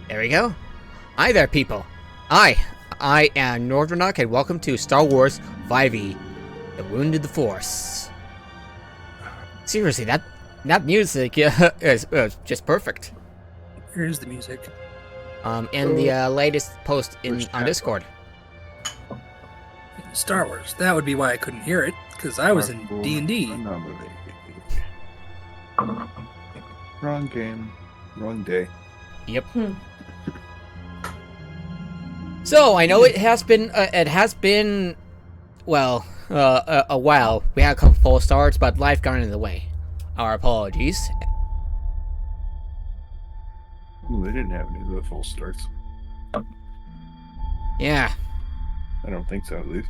There we go. Hi there, people. I am Northernok, and welcome to Star Wars 5e, The Wounded the Force. Seriously, that music is just perfect. Here's the music. In the latest post on Discord. Star Wars. That would be why I couldn't hear it, because I was in D&D. Anomaly. Wrong game. Wrong day. Yep. So I know it has been well a while. We had a couple false starts, but life got in the way. Our apologies. Ooh, they didn't have any of the full starts. Yeah. I don't think so, at least.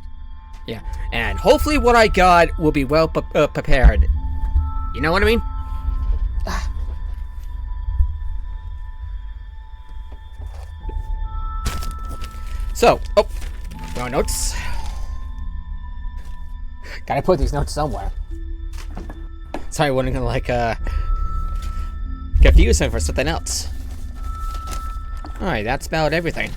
Yeah, and hopefully what I got will be well prepared. You know what I mean? So, no notes. Gotta put these notes somewhere. Sorry, I wasn't gonna confuse him for something else. Alright, that's about everything.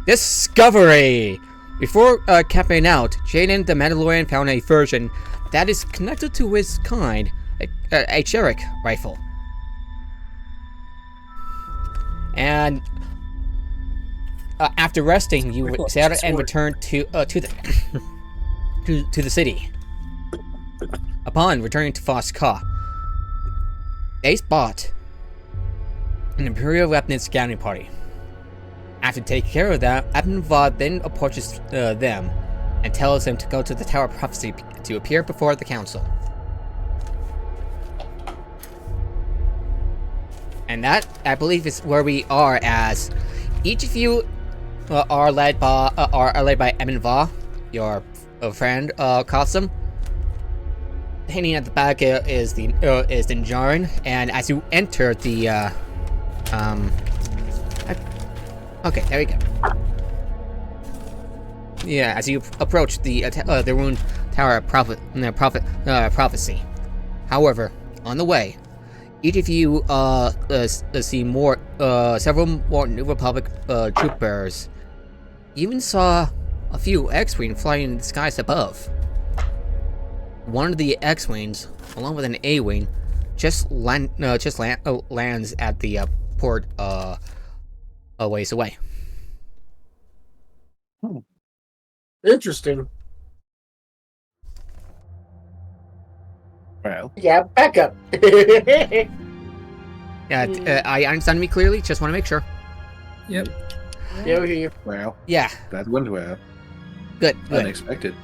Discovery! Before camping out, Jaden the Mandalorian found a version that is connected to his kind, a Cherrick rifle. And after resting, you set out and returned to the city. Upon returning to Foss-Ka, they spot an Imperial Weapons scouting party. After taking care of that, Admiral Va then approaches them and tells them to go to the Tower of Prophecy to appear before the Council. And that, I believe, is where we are, as each of you are led by Admiral Va, your friend, Cosum. Hanging at the back is the Njarin, and as you enter the okay, there we go. Yeah, as you approach the ruined Tower of Prophecy. However, on the way, each of you see several more New Republic troopers. You even saw a few X-Wing flying in the skies above. One of the X-Wings, along with an A-Wing, lands at the port a ways away. Interesting. Well. Yeah, back up. Yeah, I understand me clearly. Just want to make sure. Yep. Yeah, we hear you. Well. Yeah. That went well. Good. Unexpected.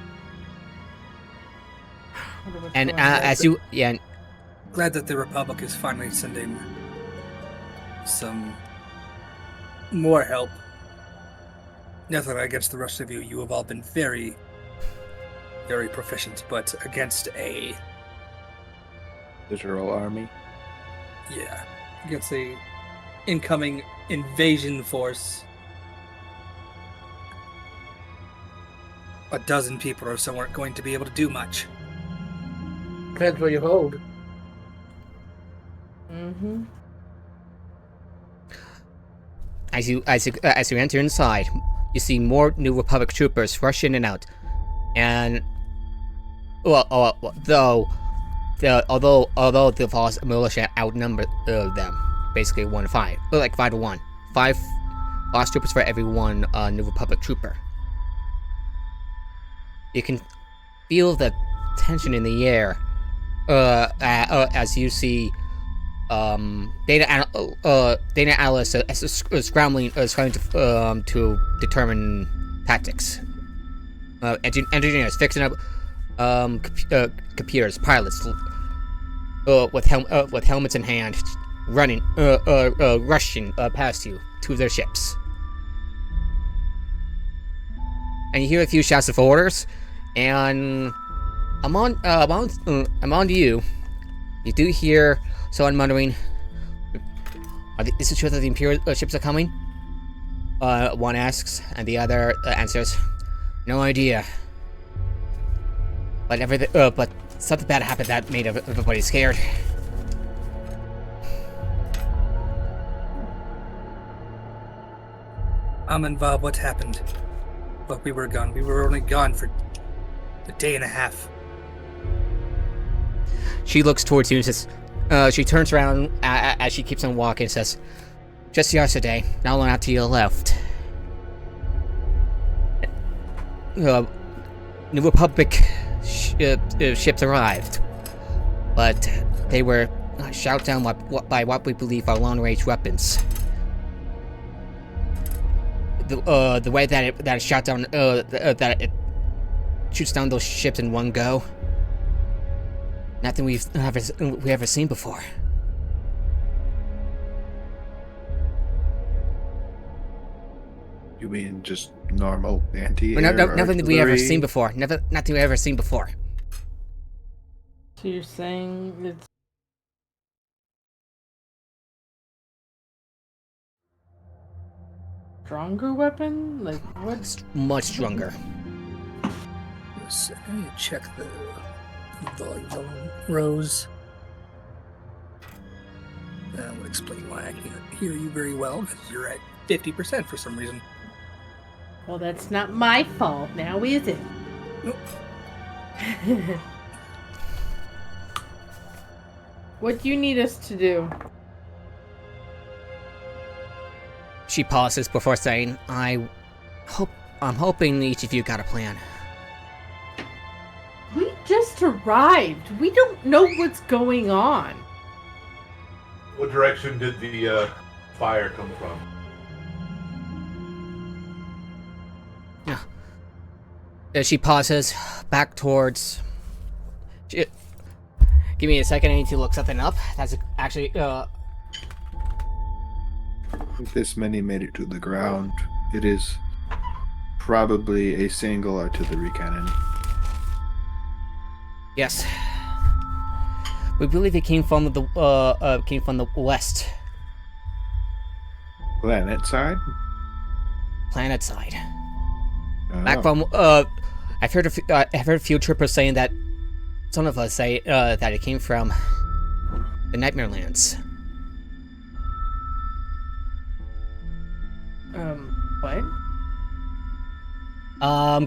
And as you, yeah. Glad that the Republic is finally sending some more help. Nothing against the rest of you. You have all been very, very proficient, but against a Literal army. yeah, against a incoming invasion force. A dozen people or so aren't going to be able to do much. Depends what you hold. Mm-hmm. As you enter inside, you see more New Republic troopers rush in and out, and although the Voss militia outnumber them, basically 1-5, like 5-1, 5 Voss troopers for every one New Republic trooper. You can feel the tension in the air as you see data analysts scrambling to determine tactics. Engineers fixing up computers, pilots with helmets in hand, rushing past you to their ships. And you hear a few shouts of orders, and among you do hear someone muttering, "Is it true that the Imperial ships are coming?" One asks, and the other answers, "No idea. But something bad happened that made everybody scared." and Bob, what happened? But we were gone. We were only gone for a day and a half. She looks towards you and says, she turns around as she keeps on walking and says, just yesterday, not long after you left, the Republic ships arrived, but they were shot down by what we believe are long-range weapons. The way that it shot down, that it shoots down those ships in one go, nothing we ever seen before. You mean just normal anti-air Nothing we ever artillery? seen before. Nothing we ever seen before. So you're saying it's stronger weapon? Like what? It's much stronger. Yes, I need to check the volume on Rose. That would explain why I can't hear you very well, because you're at 50% for some reason. Well, that's not my fault now, is it? Nope. What do you need us to do? She pauses before saying, I'm hoping each of you got a plan. We just arrived. We don't know what's going on. What direction did the fire come from? She pauses, back towards... give me a second, I need to look something up. That's actually, If this many made it to the ground, it is probably a single artillery cannon. yes. We believe it came from the west. Planet side? Planet side. Oh. Back from, I've heard a few troopers saying that, some of us say, that it came from the Nightmare Lands. What?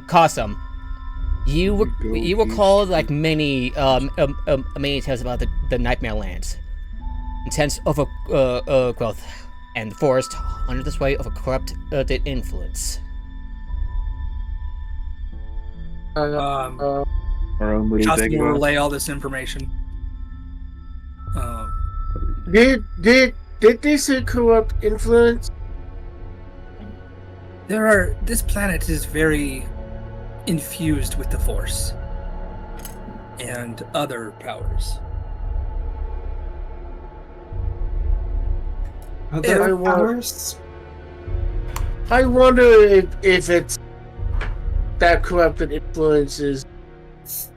Cosum, you Go recall east. like many tales about the Nightmare Lands, intense overgrowth, and the forest under the sway of a corrupt influence. Our own little Jocelyn will Dagobah. relay all this information. Did they say corrupt influence? This planet is very infused with the Force and other powers. Other I powers? I wonder if it's that corrupted influences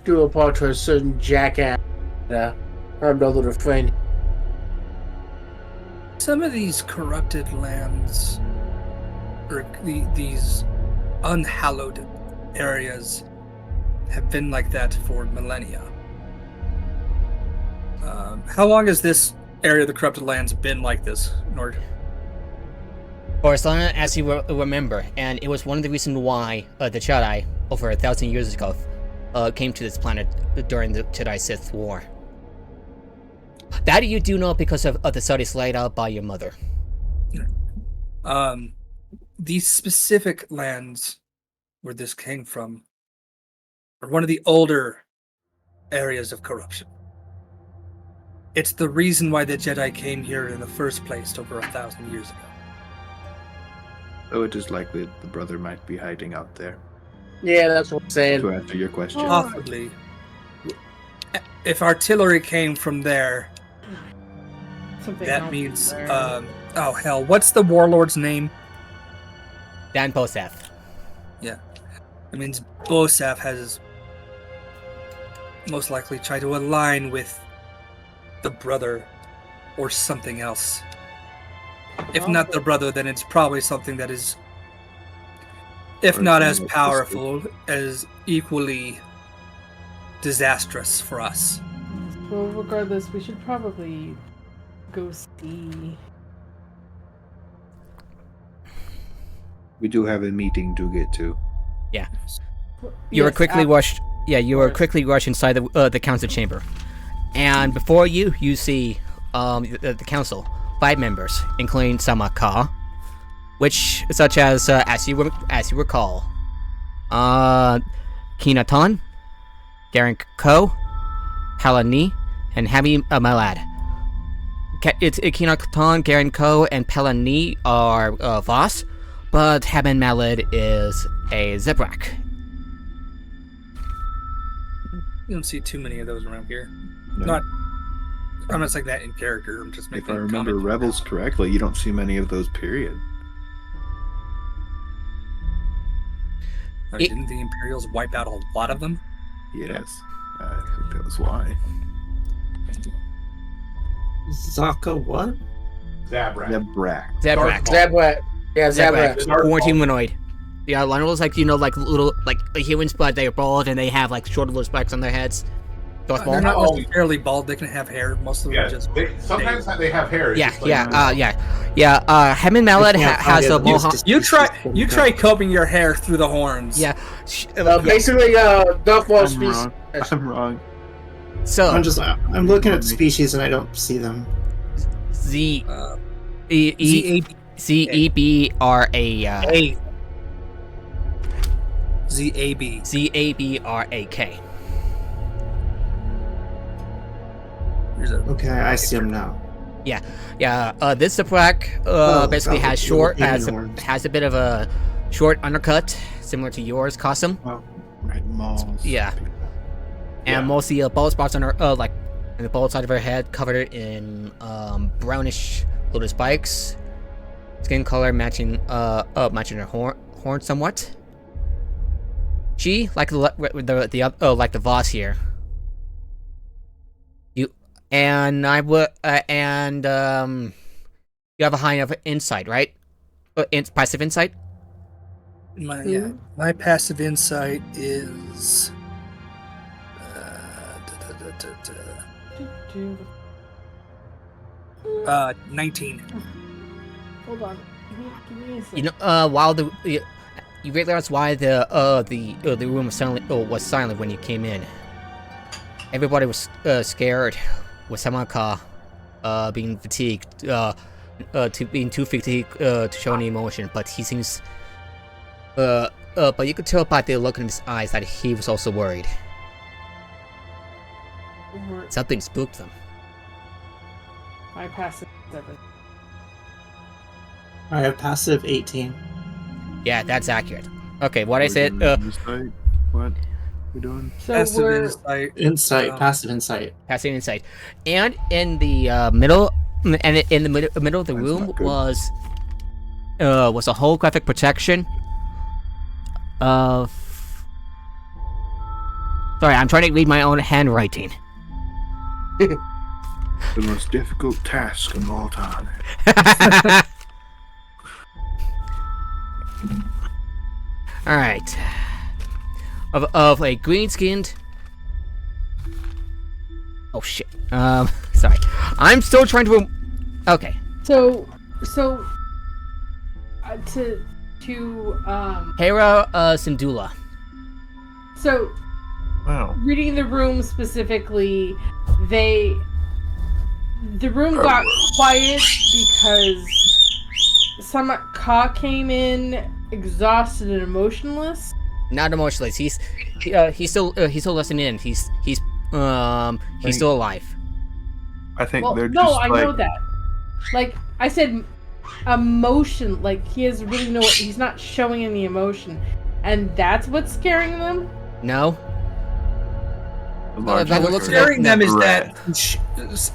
due upon to a certain jackass harmed our little friend. Some of these corrupted lands, or these unhallowed areas, have been like that for millennia. How long has this area of the corrupted lands been like this, Nord? For as long as you remember, and it was one of the reasons why the Jedi, over 1,000 years ago, came to this planet during the Jedi-Sith War. That you do know because of the studies laid out by your mother. These specific lands where this came from are one of the older areas of corruption. It's the reason why the Jedi came here in the first place over 1,000 years ago. So it is likely the brother might be hiding out there. Yeah, that's what I'm saying. To answer your question. Possibly. If artillery came from there, Something that else means... there. oh, hell. What's the warlord's name? Dan Poseth. That means Bosaf has most likely tried to align with the brother or something else. If not the brother, then it's probably something that is, if Or not something as like powerful, as equally disastrous for us. Well, regardless, we should probably go see. We do have a meeting to get to. You were Yes, quickly rushed. Yeah, you were course. quickly rushed inside the council chamber, and before you see the council, 5 members, including Samaka, which such as you recall, Kinatan, Garen Ko, Palani, and Hami Malad. It's Kinatan, Garen Ko, and Palani are Voss, but Haben Malad is a Zebrak. You don't see too many of those around here. No. I'm not saying that in character. I'm just making. If I a remember comment. Rebels correctly, you don't see many of those, period. Didn't the Imperials wipe out a lot of them? Yes. I think that was why. Zaka what? Zabrak. Nebrak. Zebrak. Zabrat. Yeah, Zabrat. Zebrak. Orange humanoid. Yeah, Lionel's like, like little, like humans, but they're bald and they have like short little spikes on their heads. Darth They're Maul. not necessarily bald. They can have hair. Most of them Yeah, are just. sometimes they have hair. It's Yeah, just like, yeah. Hammond Mallet has a mohawk. You try combing your hair through the horns. Yeah. Basically, Darth Maul I'm species. wrong. I'm wrong. So I'm looking at species and I don't see them. Z Uh, E B R A A. ZAB. Zabrak. Here's a. Okay, I see them now. Yeah. This Zabrak basically oh, has short little hidden horns. has a bit of a short undercut, similar to yours, Cosum. Right, malls. Yeah. And mostly bald spots on her, like, in the bald side of her head, covered in brownish little spikes. Skin color matching her horn somewhat. She, like like the Voss here. You and I would you have a high enough insight, right? Passive insight. My passive insight is. 19. Hold on. Give me a second. You know, while you realize why the room was silent when you came in. Everybody was scared, with Samaka being fatigued, being too fatigued to show any emotion. But he seems, but you could tell by the look in his eyes that he was also worried. Something spooked them. My passive 7. I have passive 18. Yeah, that's accurate. Okay, what I We're said. doing insight? What we doing? So Passive we're insight. Insight, passive insight. Passing insight, and in the middle, and in the middle of the That's room not good. was a holographic protection of. Sorry, I'm trying to read my own handwriting. The most difficult task of all time. All right, of a green-skinned. Oh shit. Sorry, I'm still trying to. Okay. so to Hera Sindula. so Wow. reading the room specifically, the room got quiet because some Ka came in exhausted and emotionless. Not emotionless. He's still listening in. He's still alive. I think Well, they're no, just I like know that. Like I said, emotion. Like he has really no. He's not showing any emotion, and that's what's scaring them. No. a large that number looks of Scaring them is rat.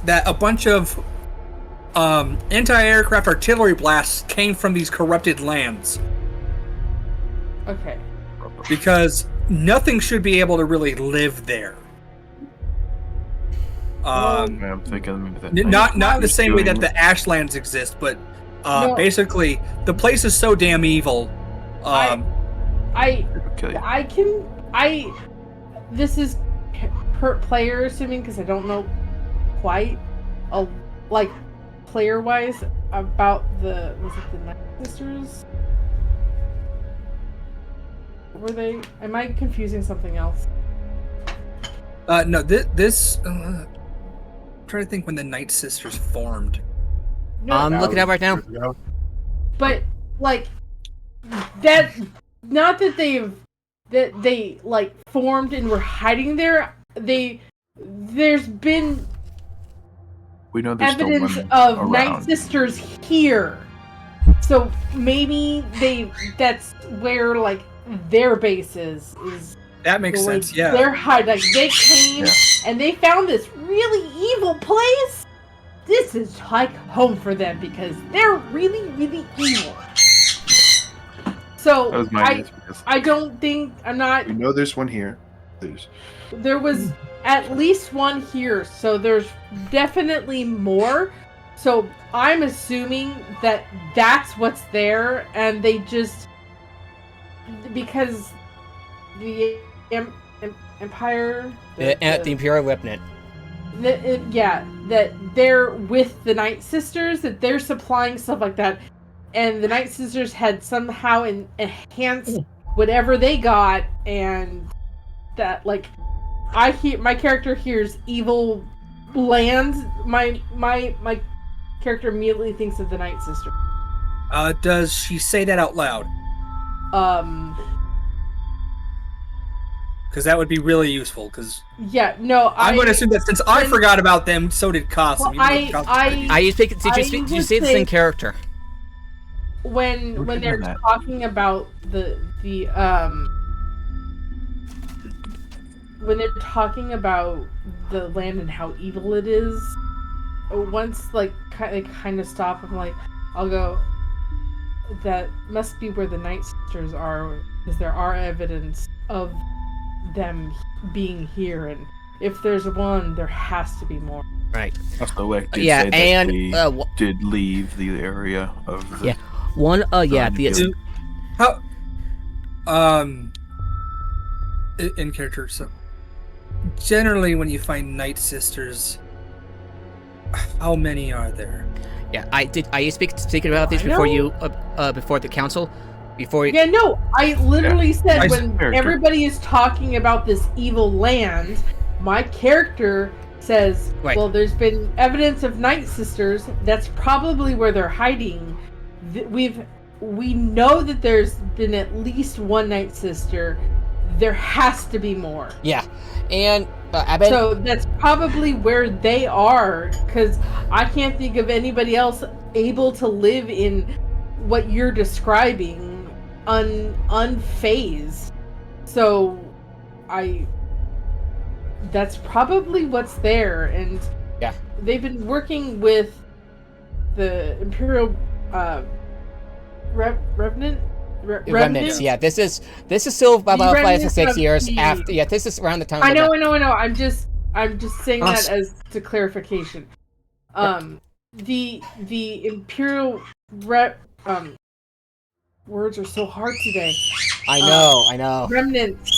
that a bunch of anti-aircraft artillery blasts came from these corrupted lands. Okay. Because nothing should be able to really live there. Yeah, I'm thinking that Not the same way that doing- the Ashlands exist, but No. basically the place is so damn evil. I kill you. This is per player assuming because I don't know quite like player wise about was it the Night Sisters? Were they? Am I confusing something else? No, this. Trying to think when the Night Sisters formed. No, I'm looking at it right now. Years ago. but like that. Not that they like formed and were hiding there. There's been We know there's evidence still one of around. Night Sisters here. So maybe that's where like their base is That makes the way sense. Yeah. they're hiding. Like they came and they found this really evil place. This is like home for them because they're really, really evil. So That was my guess, because I don't think I'm not. we know there's one here. There was at least one here, so there's definitely more. So I'm assuming that that's what's there, and they just because the Empire, The Imperial Remnant. that they're with the Night Sisters, that they're supplying stuff like that, and the Night Sisters had somehow enhanced whatever they got, and that like my character hears evil land. My character immediately thinks of the Night Sister. Does she say that out loud? Because that would be really useful. Because Yeah, no, I'm going to assume that since I forgot about them, so did Kasim. Well, even though Kasim- Did you say this in character? when We're they're doing that. talking about when they're talking about the land and how evil it is, once like they kind of stop, I'm like, I'll go. That must be where the Night Sisters are, because there are evidence of them being here, and if there's one, there has to be more. Right. Also, like, did Yeah, say that and they did leave the area of the... Yeah. One. The How, in character, so generally when you find Night Sisters, how many are there? yeah. Are you speaking about this I before know. you before the council? Before you, Yeah, no, I literally said I- when character. everybody is talking about this evil land, my character says, Right. well, there's been evidence of Night Sisters. That's probably where they're hiding. We know that there's been at least one Night Sister. There has to be more. Yeah, and I bet. So that's probably where they are, because I can't think of anybody else able to live in what you're describing unfazed. So that's probably what's there, and Yeah. they've been working with the Imperial Remnant. Remnants. Yeah, this is still about The 5 to remnants 6 of years the- after. Yeah, this is around the time. I that- know. I'm just saying that Awesome. as to clarification. The Imperial words are so hard today. I know. Remnants.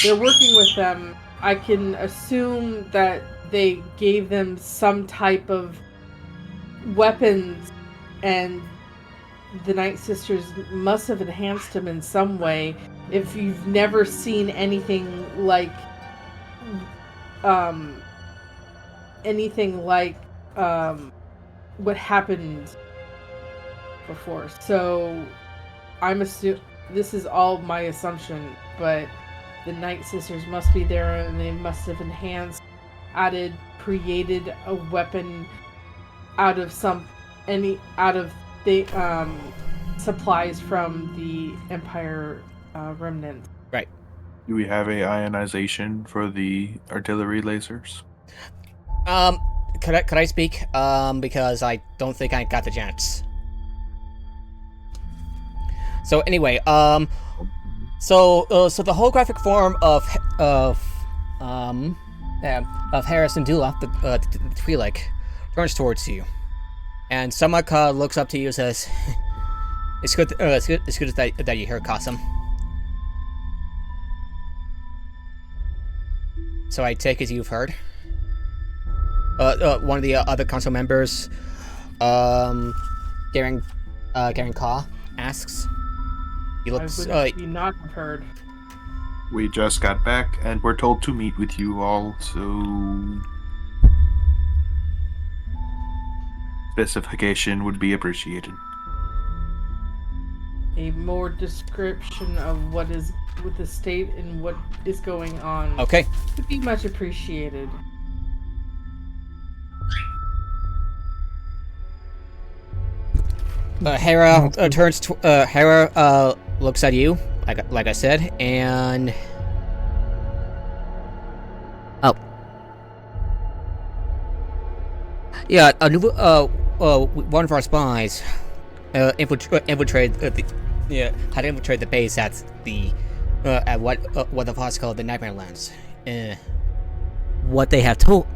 They're working with them. I can assume that they gave them some type of weapons, and the Night Sisters must have enhanced them in some way. If you've never seen anything like what happened before. So I'm assuming this is all my assumption, but the Night Sisters must be there, and they must have enhanced, created a weapon out of the supplies from the Empire remnant. Do we have a ionization for the artillery lasers? Could I speak? Because I don't think I got the chance. So anyway, so the holographic form of Harrison Dula, the Twi'lek, turns towards you, and Samaka looks up to you and says, "It's good. It's good that you're here, Qasim." So I take it you've heard. One of the other council members, Garen Ka, asks, You I look. would not have heard. We just got back and we're told to meet with you all, so specification would be appreciated. A more description of what is with the state and what is going on Okay. would be much appreciated. Hera turns. Hera looks at you, like I said, and oh, yeah. One of our spies infiltrated had infiltrated the base at what the boss called the Nightmare Lands. What they have told,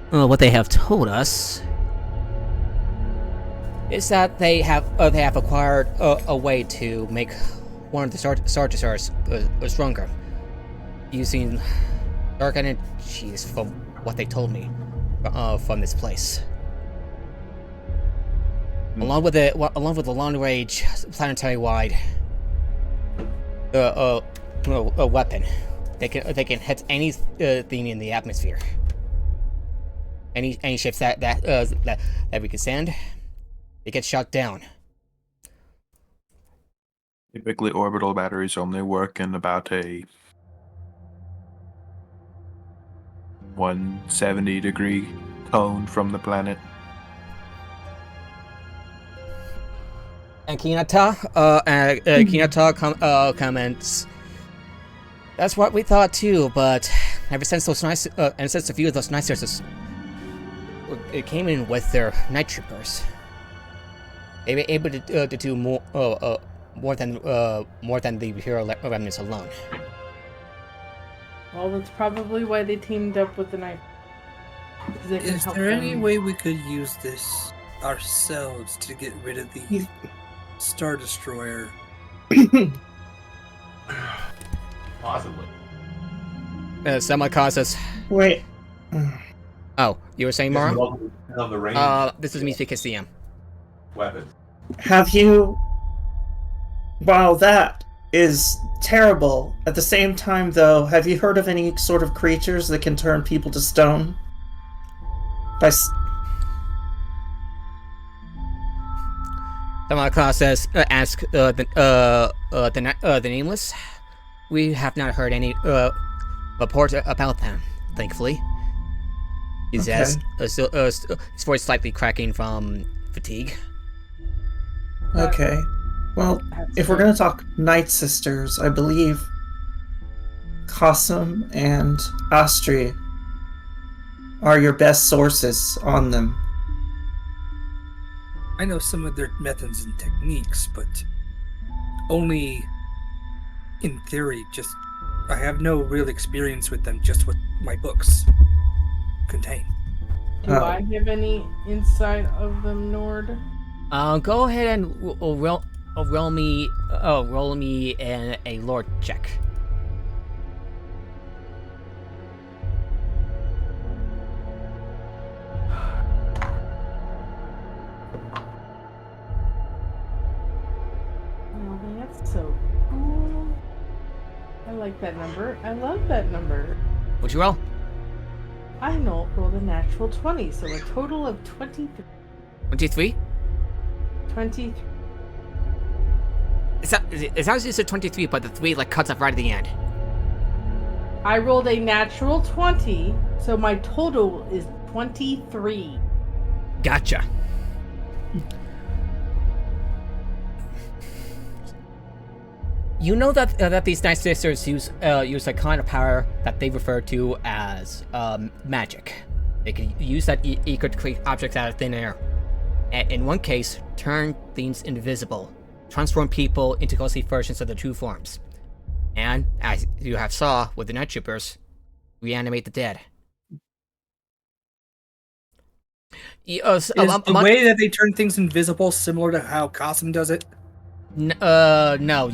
what they have told us is that they have acquired a way to make one of the Star Destroyers stronger using dark energies, from what they told me from this place. Along with the long-range planetary-wide weapon, they can hit anything in the atmosphere. Any ships that we can send, they get shot down. Typically, orbital batteries only work in about a 170-degree cone from the planet. And Kinata comments, "That's what we thought too, but ever since a few of those night sisters it came in with their night troopers, they were able to do more than the Imperial remnants alone." Well, that's probably why they teamed up with the Night. Is there any way we could use this ourselves to get rid of the Star Destroyer? Possibly. Semi-causes. Wait. Oh, you were saying, Mara? Of the range This is me speaking CM. weapons. Have you... While that is terrible, at the same time, though, have you heard of any sort of creatures that can turn people to stone? Semi-causes ask the nameless. We have not heard any reports about them, thankfully. He says, his voice slightly cracking from fatigue. Okay. Well, if we're going to talk Night Sisters, I believe Qasim and Astri are your best sources on them. I know some of their methods and techniques, but only in theory. Just I have no real experience with them, just what my books contain. Do I have any insight of them, Nord? Go ahead and roll me a lore check. Oh, that's so cool. I like that number. I love that number. What'd you roll? I rolled a natural 20, so a total of 23. 23? 23. It sounds just a 23, but the 3 cuts off right at the end. I rolled a natural 20, so my total is 23. Gotcha. You know that these Night Sisters use a kind of power that they refer to as magic. They can use that ether to create objects out of thin air. And in one case, turn things invisible, transform people into ghostly versions of their true forms. And, as you have saw with the Night Troopers, reanimate the dead. Is the way that they turn things invisible similar to how Qasim does it? No.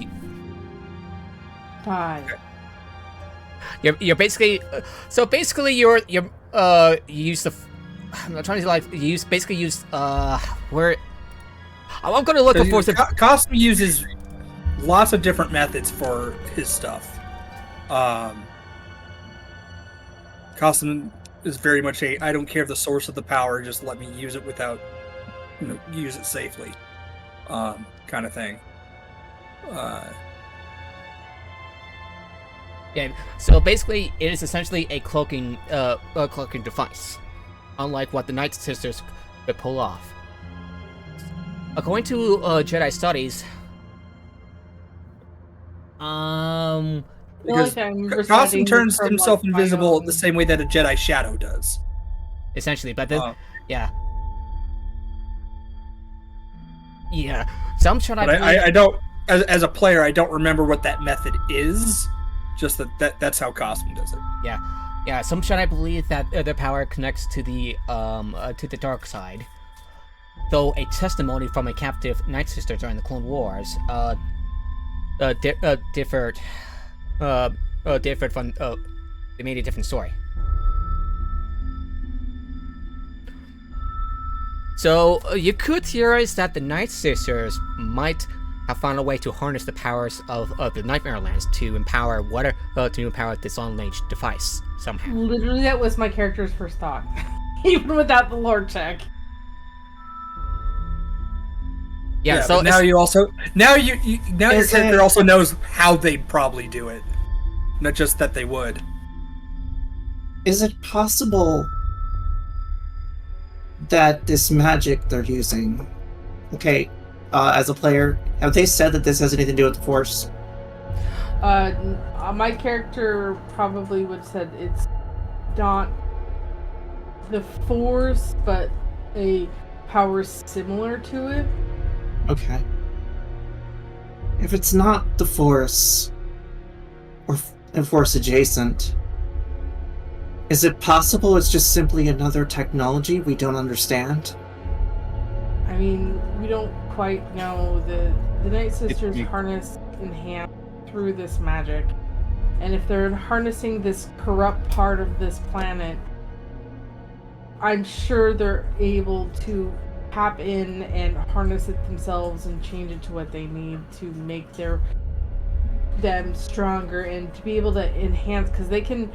5. You're basically so basically you use the I'm trying to you basically use where I'm gonna look for some. Cosm uses lots of different methods for his stuff. Cosm is very much I don't care the source of the power, just let me use it without, use it safely, kind of thing. Yeah. So basically, it is essentially a cloaking device, unlike what the Night Sisters could pull off. According to Jedi studies, Because Cosm turns himself invisible the same way that a Jedi shadow does. Essentially, but yeah. Some Jedi. But I don't, as a player, I don't remember what that method is. Just that's how Cosm does it. Yeah. Some Jedi believe that their power connects to the dark side. Though a testimony from a captive Night Sister during the Clone Wars differed from they made a different story. So you could theorize that the Night Sisters might have found a way to harness the powers of the Nightmare Lands to empower this on-range device somehow. Literally, that was my character's first thought, even without the lore check. Yeah, so now you also your character also knows how they probably do it, not just that they would. Is it possible that this magic they're using, as a player, have they said that this has anything to do with the Force? My character probably would have said it's not the Force, but a power similar to it. Okay. If it's not the Force, or Force adjacent, is it possible it's just simply another technology we don't understand? I mean, we don't quite know. The Night Sisters harness enhance through this magic. And if they're harnessing this corrupt part of this planet, I'm sure they're able to tap in and harness it themselves and change it to what they need to make them stronger and to be able to enhance, because they can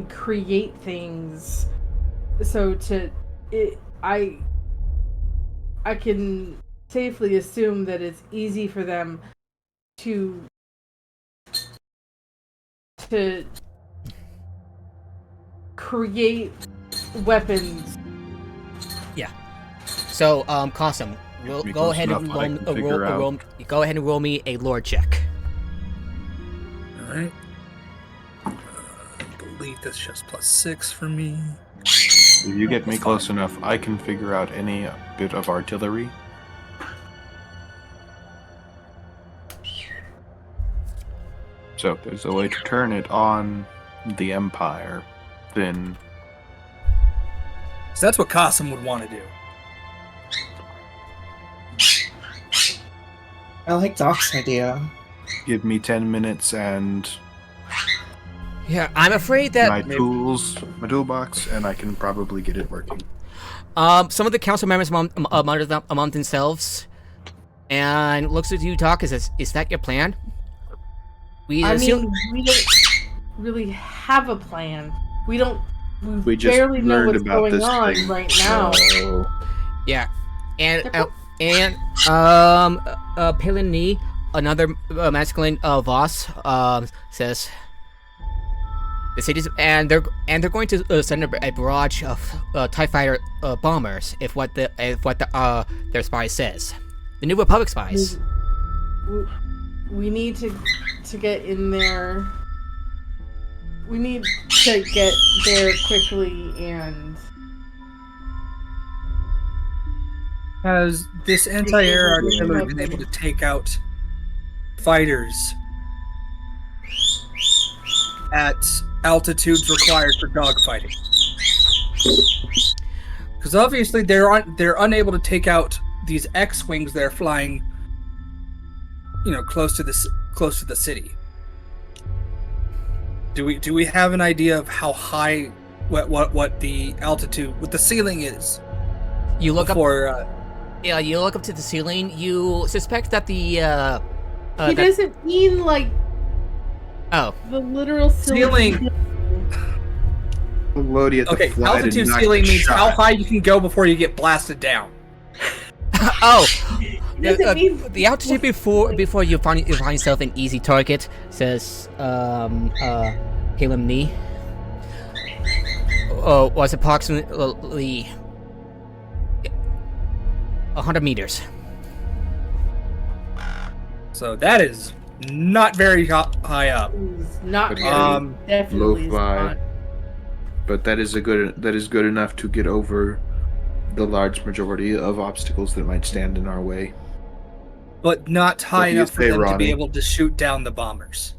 create things. So I can safely assume that it's easy for them to create weapons. Yeah. So, Cosm, go ahead and roll me a lore check. All right. I believe that's just +6 for me. If you get me close enough, I can figure out any bit of artillery. So if there's a way to turn it on the Empire, then... So that's what Cosm would want to do. I like Doc's idea. Give me 10 minutes and... Yeah, I'm afraid that... my toolbox, and I can probably get it working. Some of the council members among themselves, and looks at you, Doc, is that your plan? We don't really have a plan. We just barely know what's going on right now. Yeah, and Palin Nee, another masculine Voss, says the cities, and they're going to send a barrage of TIE fighter bombers if what their spy says. The New Republic spies. We need to get in there. We need to get there quickly. And has this anti-air artillery been able to take out fighters at altitudes required for dogfighting? Because obviously they're unable to take out these X-wings that are flying, close to the city. Do we have an idea of how high, what the altitude, what the ceiling is? You look before, Yeah, you look up to the ceiling. You suspect that the He doesn't mean like oh, the literal Ceiling. Loading at the Okay, flight altitude and not ceiling get means shot. how high you can go before you get blasted down. oh. doesn't mean The altitude before you find yourself an easy target, says Caleb Nee. Was approximately 100 meters. So that is not very high up. It's not Okay. very, definitely is Low fly. not. But that is good enough to get over the large majority of obstacles that might stand in our way. But not high What do you enough for say, them to Ronnie? be able to shoot down the bombers.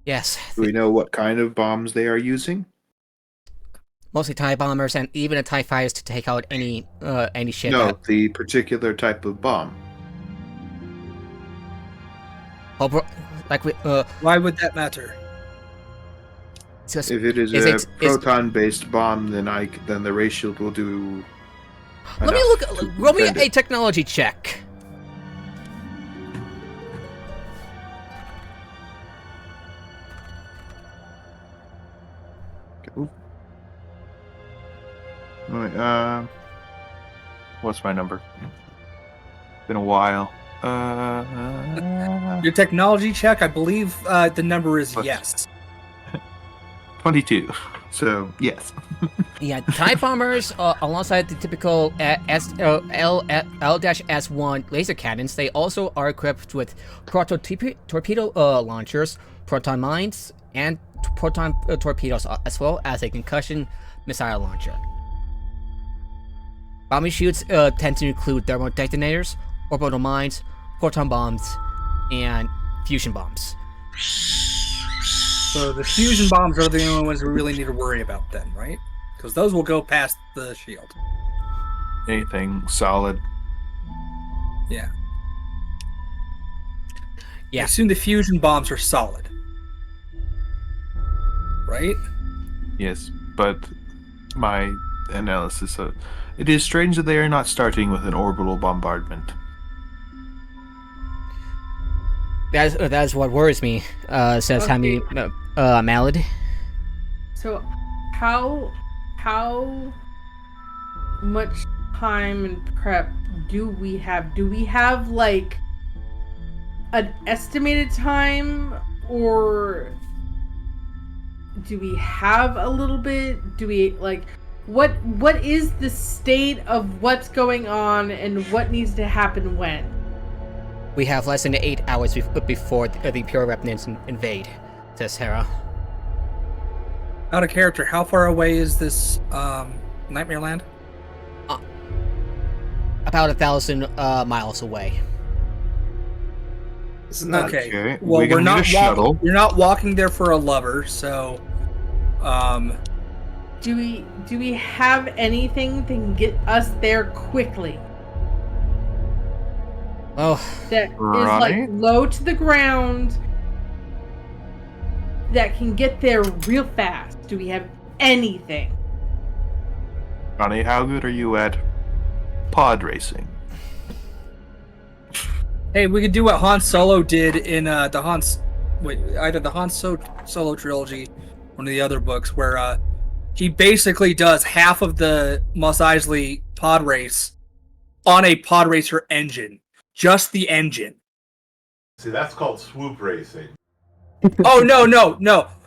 Yes, Do we know what kind of bombs they are using? mostly TIE bombers and even a TIE fighters to take out any ship. No, the particular type of bomb. Why would that matter? If it is a proton-based bomb, then the ray shield will do. Let me enough look. to Roll me defend a it. technology check. Ooh. Wait, what's my number? Been a while. Your technology check, I believe the number is What? yes. 22. So yes. Yeah, TIE bombers, alongside the typical L-S1 laser cannons, they also are equipped with proton torpedo launchers, proton mines, and proton torpedoes, as well as a concussion missile launcher. Bombing chutes tend to include thermal detonators, orbital mines, proton bombs, and fusion bombs. So the fusion bombs are the only ones we really need to worry about then, right? Because those will go past the shield. Anything solid. Yeah. Yeah. I assume the fusion bombs are solid. Right? Yes, but my analysis of it is strange that they are not starting with an orbital bombardment. That is what worries me, says Okay. Hami Malad. So, how much time and prep do we have? Do we have like an estimated time, or do we have a little bit? Do we like what is the state of what's going on and what needs to happen when? We have less than 8 hours before the Imperial remnants invade, says Hera. Out of character, how far away is this Nightmare Land? About 1,000 miles away. Isn't that Okay. Well, Well, we're gonna need a shuttle. You're not walking there for a lover, so Do we have anything that can get us there quickly? Oh, That is Right. like low to the ground, that can get there real fast. Do we have anything? Ronnie, how good are you at pod racing? hey, we could do what Han Solo did in either the Han Solo trilogy, one of the other books, where he basically does half of the Mos Eisley pod race on a pod racer engine. Just the engine. See, that's called swoop racing. Oh, no.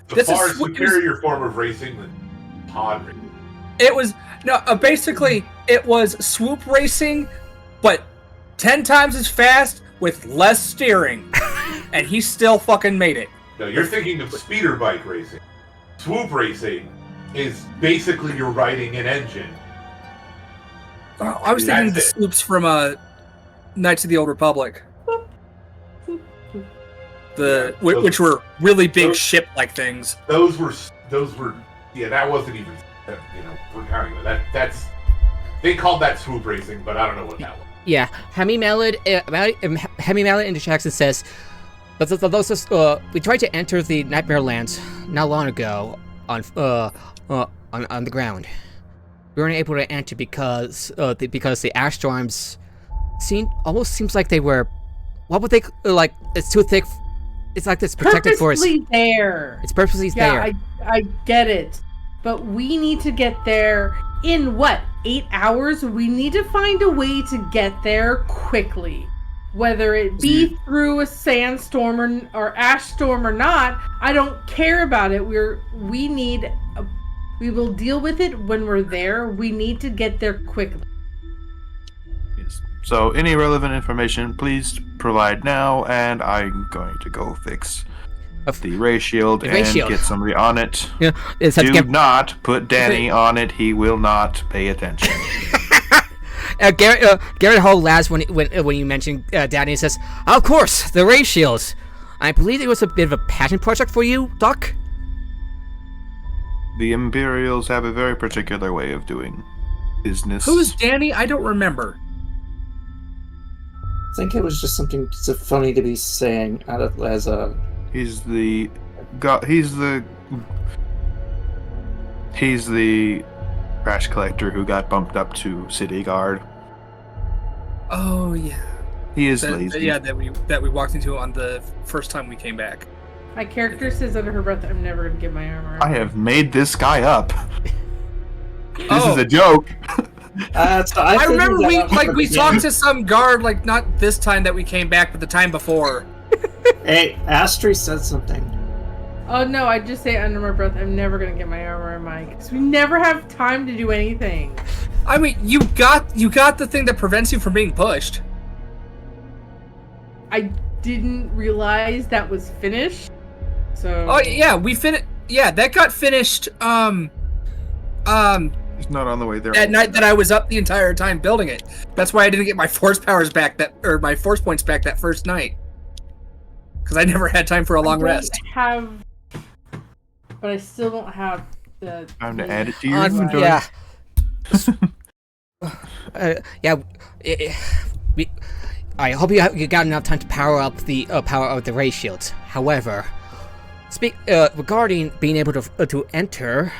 The This is far swo- superior form of racing than pod racing. It was basically it was swoop racing, but 10 times as fast with less steering, and he still fucking made it. No, you're thinking of speeder bike racing. Swoop racing is basically you're riding an engine. I was thinking That's the swoops from Knights of the Old Republic, which were really big ship-like things. Those were yeah. That wasn't even we're counting that. That's they called that swoop racing, but I don't know what that was. yeah. Hami Malad in the Jackson says, we tried to enter the Nightmare Lands not long ago on the ground. we weren't able to enter because the ash storms seems like they were. What would they like? It's too thick. It's like this protected forest. Purposely there. It's purposely there. I get it, but we need to get there in what, 8 hours? We need to find a way to get there quickly. Whether it be through a sandstorm or ash storm or not, I don't care about it. We will deal with it when we're there. We need to get there quickly. Yes. So any relevant information, please provide now, and I'm going to go fix the ray shield and get somebody on it. Yeah, Do not put Danny on it. He will not pay attention. Garrett Hall laughs when you mention Danny and says, "Of course, the ray shields. I believe it was a bit of a passion project for you, Doc." The Imperials have a very particular way of doing business. Who's Danny? I don't remember. I think it was just something so funny to be saying as a. He's the trash collector who got bumped up to city guard. Oh yeah. He is lazy. Yeah, that we walked into on the first time we came back. My character says under her breath, "I'm never gonna get my armor." I have made this guy up. This is a joke. I remember we talked to some guard, like not this time that we came back, but the time before. Hey, Astri said something. Oh no, I just say under my breath, "I'm never gonna get my armor in my," because we never have time to do anything. I mean, you got the thing that prevents you from being pushed. I didn't realize that was finished. So. Oh yeah, we finished. Yeah, that got finished. He's not on the way there. At night that I was up the entire time building it. That's why I didn't get my force powers back my force points back that first night. Because I never had time for a long rest. But I still don't have the time to add it to your inventory. I hope you got enough time to power up the ray shields. However, regarding being able to enter,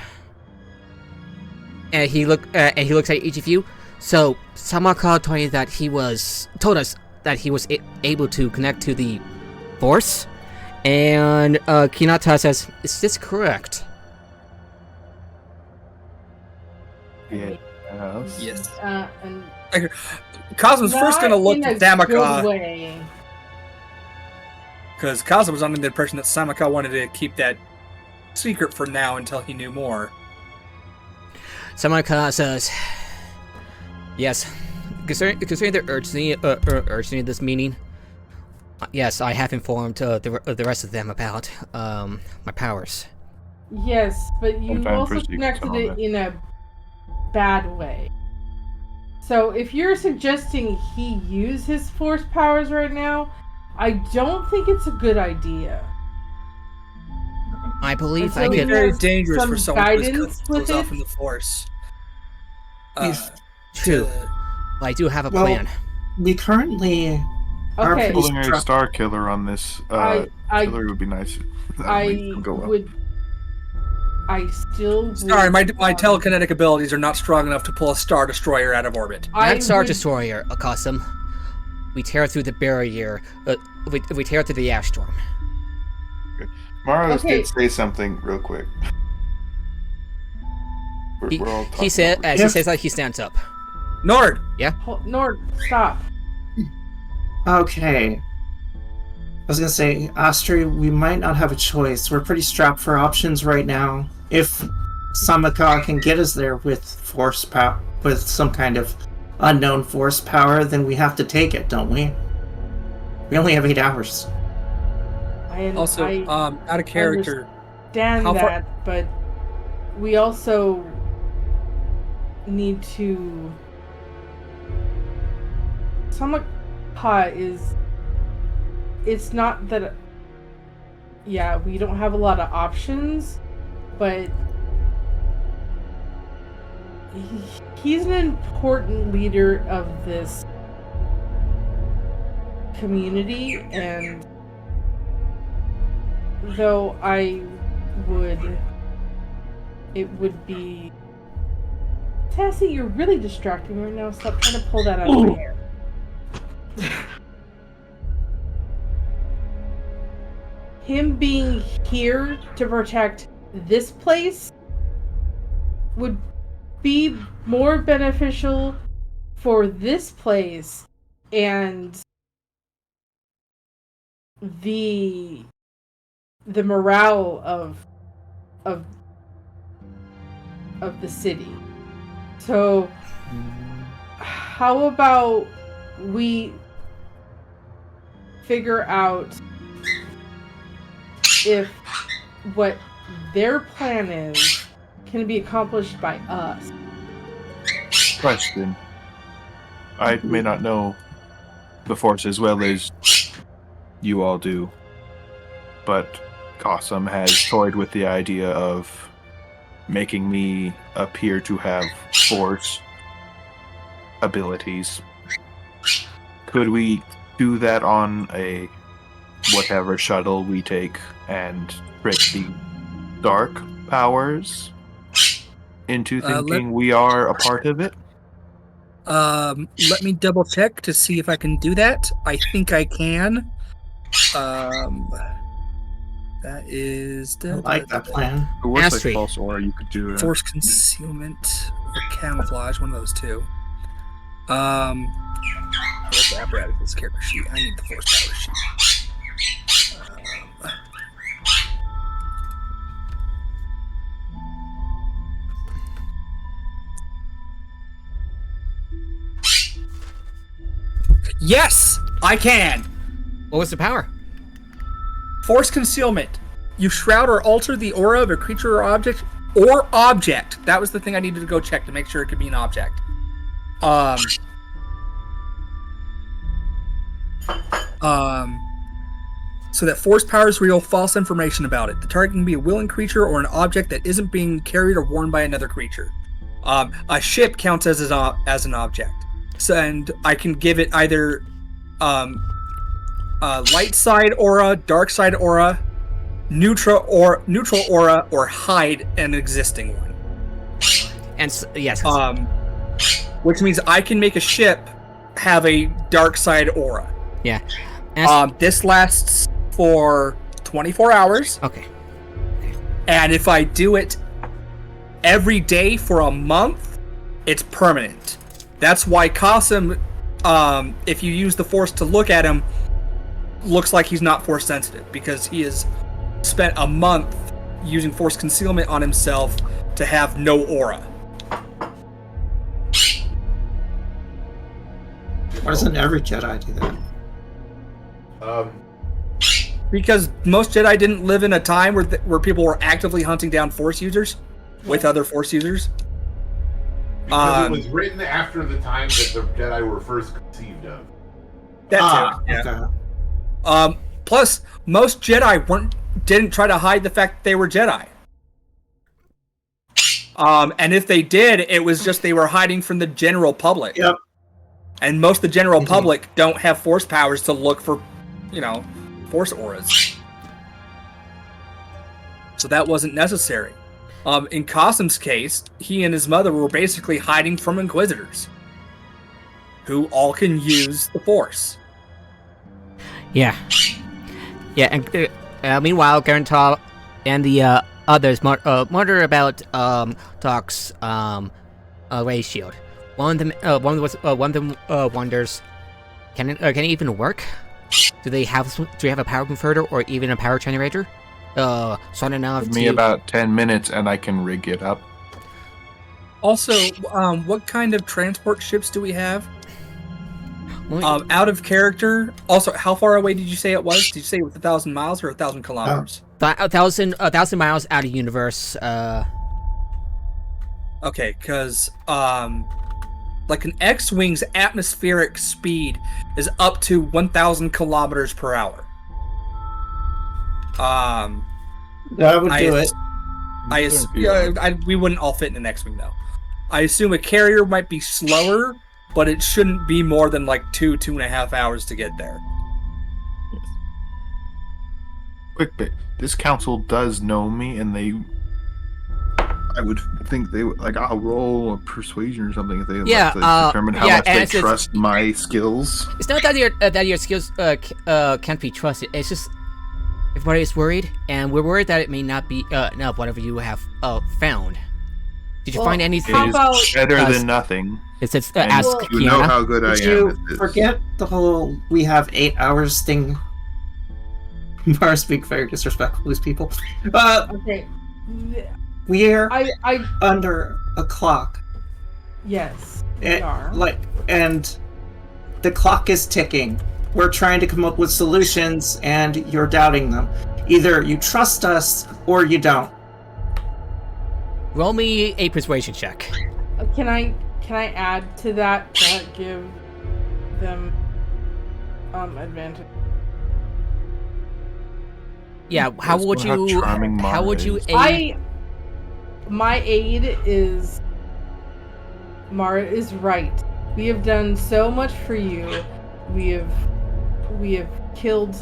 and he looks at each of you. So Samaka told us that he was able to connect to the Force, and Kinata says, "Is this correct?" Yes. And Cosmo's first gonna look at Samaka. Way. Because Cosmo was under the impression that Samaka wanted to keep that secret for now until he knew more. Samaka says, "Yes, considering the urgency of this meeting, yes, I have informed the rest of them about my powers." Yes, but you also first connected it in a bad way. So if you're suggesting he use his force powers right now, I don't think it's a good idea. I believe So I It would be could. very dangerous for someone who guidance goes with off it? in the Force. True. I do have a plan. We currently are Okay. pretty Pulling a strapped. star killer on this I killer would be nice. I Go well. would. I still. Sorry, my would, telekinetic abilities are not strong enough to pull a Star Destroyer out of orbit. Not Star would- Destroyer, Akasum. We tear through the barrier. We tear through the ash storm. Marius Okay. did say something real quick. We're all talking He said, over as each he says that, he stands up. Nord! Nord, stop. Okay. I was gonna say, Astri, we might not have a choice. We're pretty strapped for options right now. If Samaka can get us there with force power, with some kind of unknown force power, then we have to take it, don't we? We only have 8 hours. Also, out of character. Understand how far- that, but we also need to. Samaka is. It's not that. Yeah, we don't have a lot of options, but he's an important leader of this community, and though it would be Sassy, you're really distracting right now. Stop trying to pull that out of my hair. Him being here to protect this place would be more beneficial for this place and the morale of the city. So how about we figure out if what their plan is can be accomplished by us. Question. I may not know the Force as well as you all do, but Gotham has toyed with the idea of making me appear to have Force abilities. Could we do that on a whatever shuttle we take and trick the dark powers into thinking we are a part of it? Let me double check to see if I can do that. I think I can. That is... I like that plan. It works like Astrid. false aura, you could do it. Force concealment or camouflage, one of those two. What's the apparatus character sheet? I need the force power sheet. Yes, I can. What was the power? Force concealment. You shroud or alter the aura of a creature or object. Or object. That was the thing I needed to go check to make sure it could be an object. So that force powers reveal false information about it. The target can be a willing creature or an object that isn't being carried or worn by another creature. A ship counts as an object. So, and I can give it either light side aura, dark side aura, neutral aura, or hide an existing one. And yes. Which means I can make a ship have a dark side aura. Yeah. This lasts for 24 hours. Okay. And if I do it every day for a month, it's permanent. That's why Qasim, if you use the Force to look at him, looks like he's not Force sensitive, because he has spent a month using Force concealment on himself to have no aura. Why doesn't every Jedi do that? Because most Jedi didn't live in a time where people were actively hunting down Force users with other Force users. Because it was written after the time that the Jedi were first conceived of. That too. Yeah. Okay. Plus, most Jedi didn't try to hide the fact that they were Jedi. And if they did, it was just they were hiding from the general public. Yep. And most of the general public don't have Force powers to look for, Force auras. So that wasn't necessary. In Qasim's case, he and his mother were basically hiding from Inquisitors, who all can use the Force. Yeah. Yeah, and meanwhile, Garantol and the others wonder about Doc's ray shield. One of them wonders, can it even work? Do they have a power converter or even a power generator? Strong enough Give me about 10 minutes and I can rig it up. Also, what kind of transport ships do we have? Out of character. Also, how far away did you say it was? Did you say it was 1,000 miles or 1,000 kilometers? 1,000 miles out of universe. Okay, because like an X-wing's atmospheric speed is up to 1,000 kilometers per hour. That would do it. We wouldn't all fit in an X-wing though. I assume a carrier might be slower, but it shouldn't be more than like 2.5 hours to get there. Quick bit. This council does know me, and they I would think they would, like, I'll roll a persuasion or something if they Yeah, like to determine how much and they it's just- trust my skills. It's not that your skills can't be trusted. It's just everybody is worried, and we're worried that it may not be whatever you have found. Did you find anything? How It is about better than nothing. It says And ask you know Kiana. how good I Did am you at this. forget the whole "we have 8 hours" thing? Mara speak very disrespectful to these people. okay? We're I under a clock. yes, we It- are. and the clock is ticking. We're trying to come up with solutions, and you're doubting them. Either you trust us or you don't. Roll me a persuasion check. Can I add to that give them advantage? Yeah, how That's would how you charming how would Mara you is. aid? My aid is Mara is right. We have done so much for you. We have killed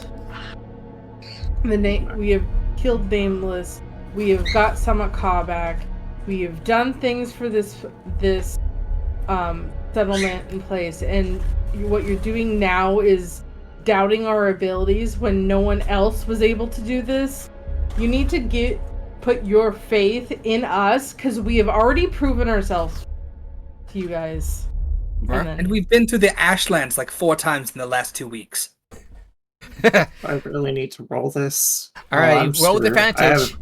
we have killed Nameless. We have got Samaka back. We have done things for this settlement in place, and what you're doing now is doubting our abilities when no one else was able to do this. You need to put your faith in us, because we have already proven ourselves to you guys. And we've been to the Ashlands like 4 times in the last 2 weeks. I really need to roll this. All right, I'm roll with screwed. advantage.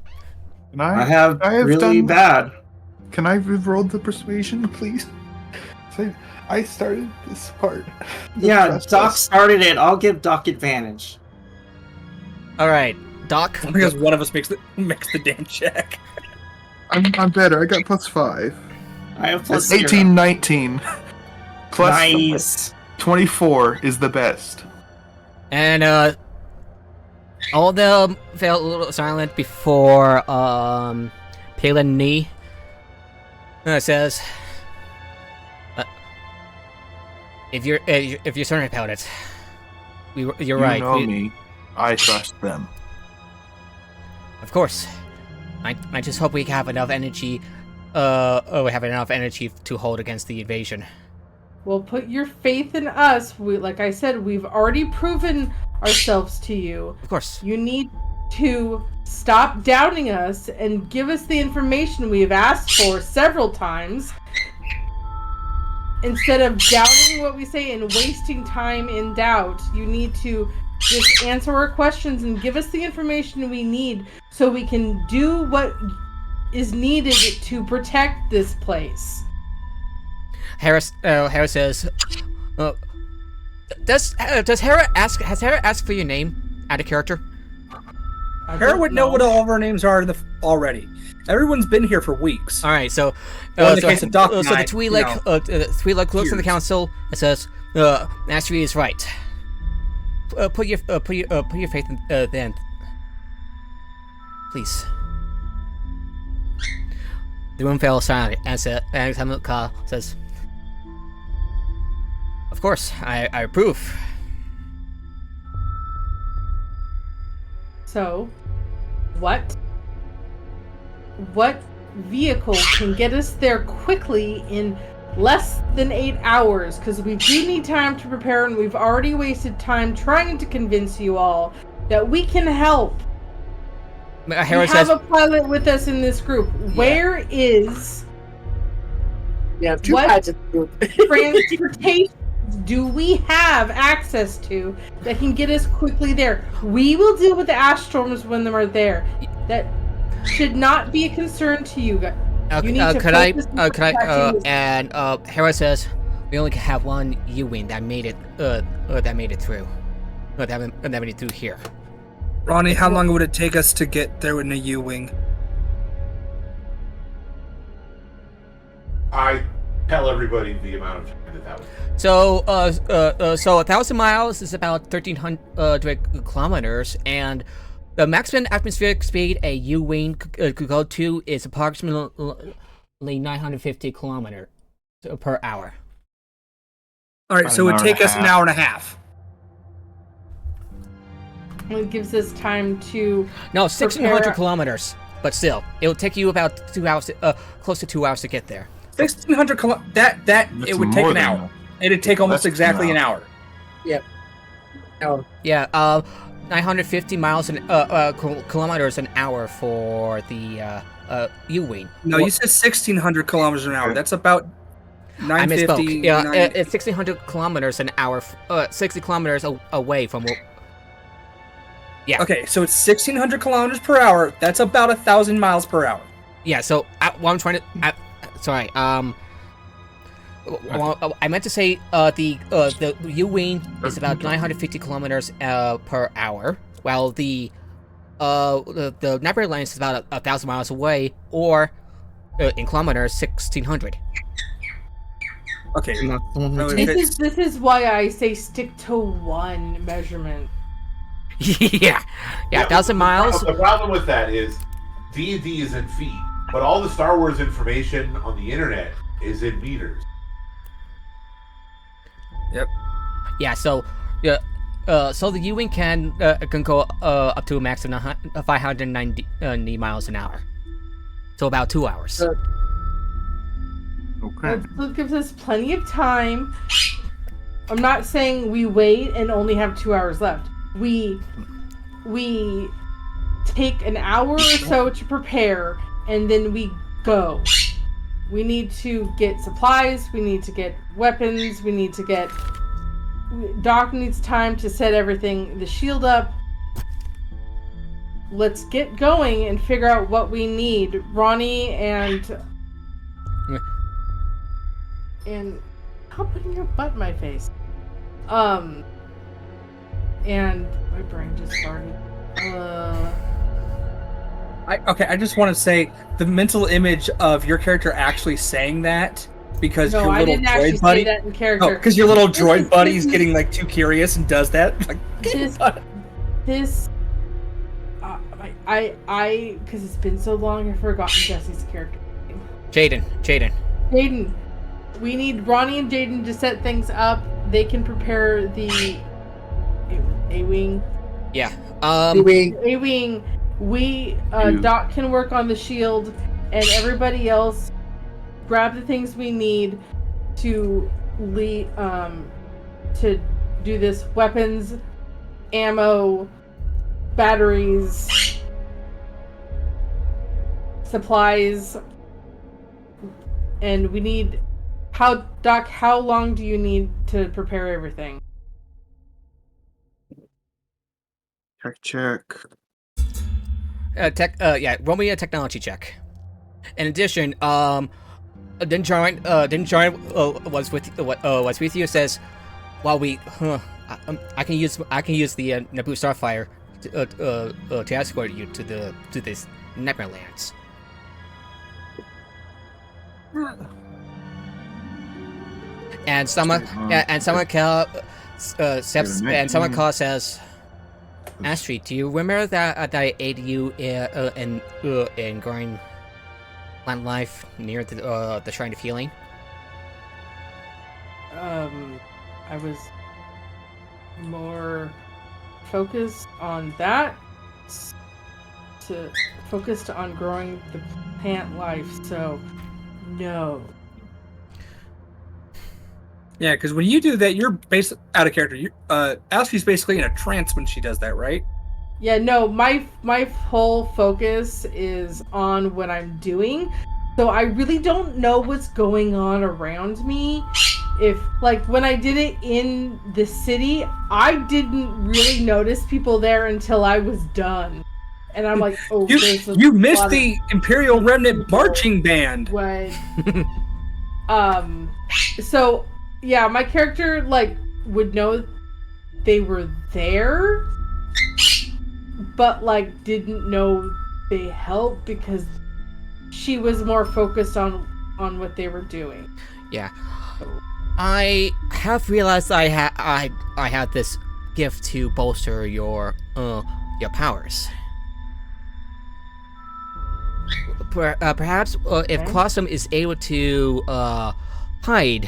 Can I have really done, bad. Can I have rolled the persuasion, please? So I started this part. Yeah, Trust Doc us. started it. I'll give Doc advantage. All right, Doc. Because one of us makes the damn check. I'm better. I got +5. I have plus That's 18, 19. Plus Nice. 24 is the best. And all of them felt a little silent before Palin Knee says, "If you're certain about it, you're right. You know me. I trust them. Of course. I just hope we have enough energy. We have enough energy to hold against the invasion." Well, put your faith in us. Like I said, we've already proven ourselves to you. Of course. You need to stop doubting us and give us the information we have asked for several times. Instead of doubting what we say and wasting time in doubt, you need to just answer our questions and give us the information we need so we can do what is needed to protect this place. Harris says, "Does Hera ask? Has Hera asked for your name out of character?" Hera would know what all of our names are already. Everyone's been here for weeks. All right, so Well, in the case of Doc and so the I, Twi'lek looks in the years. council and says, "Mastery is right. Put your faith in them, please." The room fell silent, and Samaka says, "Of course, I approve." So, what vehicle can get us there quickly in less than 8 hours? Because we do need time to prepare, and we've already wasted time trying to convince you all that we can help. Hera We says, have a pilot with us in this group. Where is We have 2 What? pilots in the group. transportation do we have access to that can get us quickly there? We will deal with the ash storms when they are there. That should not be a concern to you guys. You need to focus on protecting this- and Hera says, "We only have one U-wing that made it through. That made it through here." Ronnie, how long would it take us to get there in a U-wing? I tell everybody the amount of time that was. So 1,000 miles is about 1,300 kilometers, and the maximum atmospheric speed a U-wing could go to is approximately 950 kilometers per hour. All right, About so it an would hour take and us a an half. hour and a half. It gives us time to No, 1,600 Prepare- kilometers. but still, it'll take you about 2 hours, close to 2 hours to get there. 1,600 that That's it would take more an than hour. that. It'd take almost Less than exactly an an hour. Oh, Yeah, 950 miles kilometers an hour for the U-wing. No, you said 1,600 kilometers an hour. That's about I 950. misspoke. Yeah, it's 1,600 kilometers an hour, 60 kilometers away from. Yeah. Okay, so it's 1,600 kilometers per hour. That's about 1,000 miles per hour. Yeah. So what I'm trying to, sorry. Well, I meant to say the U-wing is about 950 kilometers per hour, while the Nightmare Lands is about 1,000 miles away, or in kilometers 1,600. Okay. I'm not the one who No, takes- This is why I say stick to one measurement. Yeah, 1,000 miles. The problem with that is D&D is in feet, but all the Star Wars information on the internet is in meters. Yeah, so so the U-wing can go up to a max of 590 miles an hour, so about 2 hours. Okay. That gives us plenty of time. I'm not saying we wait and only have 2 hours left. We take an hour or so to prepare, and then we go. We need to get supplies. We need to get weapons. We need to get. Doc needs time to set everything, the shield up. Let's get going and figure out what we need. Ronnie and stop putting your butt in my face. And my brain just farted. I just want to say the mental image of your character actually saying that because No, your I little didn't actually droid buddy. say that in character. Oh, because your little droid is- buddy this is is- getting like too curious and does that. Like, This because it's been so long, I've forgotten Jesse's character name. Jaden. Jaden. We need Ronnie and Jaden to set things up. They can prepare the A-wing. Yeah. A-wing. We You. Doc can work on the shield, and everybody else grab the things we need to to do this: weapons, ammo, batteries, supplies, and we need. Doc, how long do you need to prepare everything? Check. Roll me a technology check. In addition, didn't join was with you says, while we I can use the Naboo Starfire to escort you to this Nightmare Lands. And someone says, Astrid, do you remember that I aided you in growing plant life near the Shrine of Healing? I was more focused on that, focused on growing the plant life, so no. yeah, because when you do that, you're basically out of character. Astrid's basically in a trance when she does that, right? Yeah, no, my whole focus is on what I'm doing, so I really don't know what's going on around me. If, like, when I did it in the city, I didn't really notice people there until I was done. And I'm like, oh, You missed the Imperial Remnant marching band. What? So, yeah, my character, like, would know they were there, but, like, didn't know they helped because she was more focused on what they were doing. Yeah. I have realized I had this gift to bolster your powers. Perhaps if Okay. Quasum is able to hide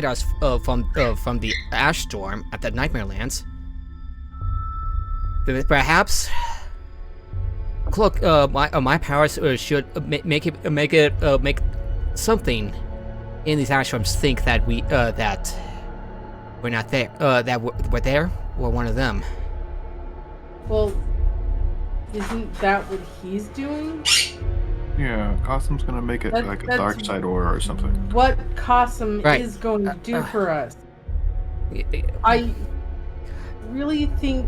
us from the ash storm at the Nightmare Lands, then perhaps cloak, my powers should make something in these ashrams think that that we're not there, that we're there, or one of them. Well, isn't that what he's doing? Yeah, Cosm's gonna make it like a dark side aura or something. What Cosm Right. is going to do for us. I really think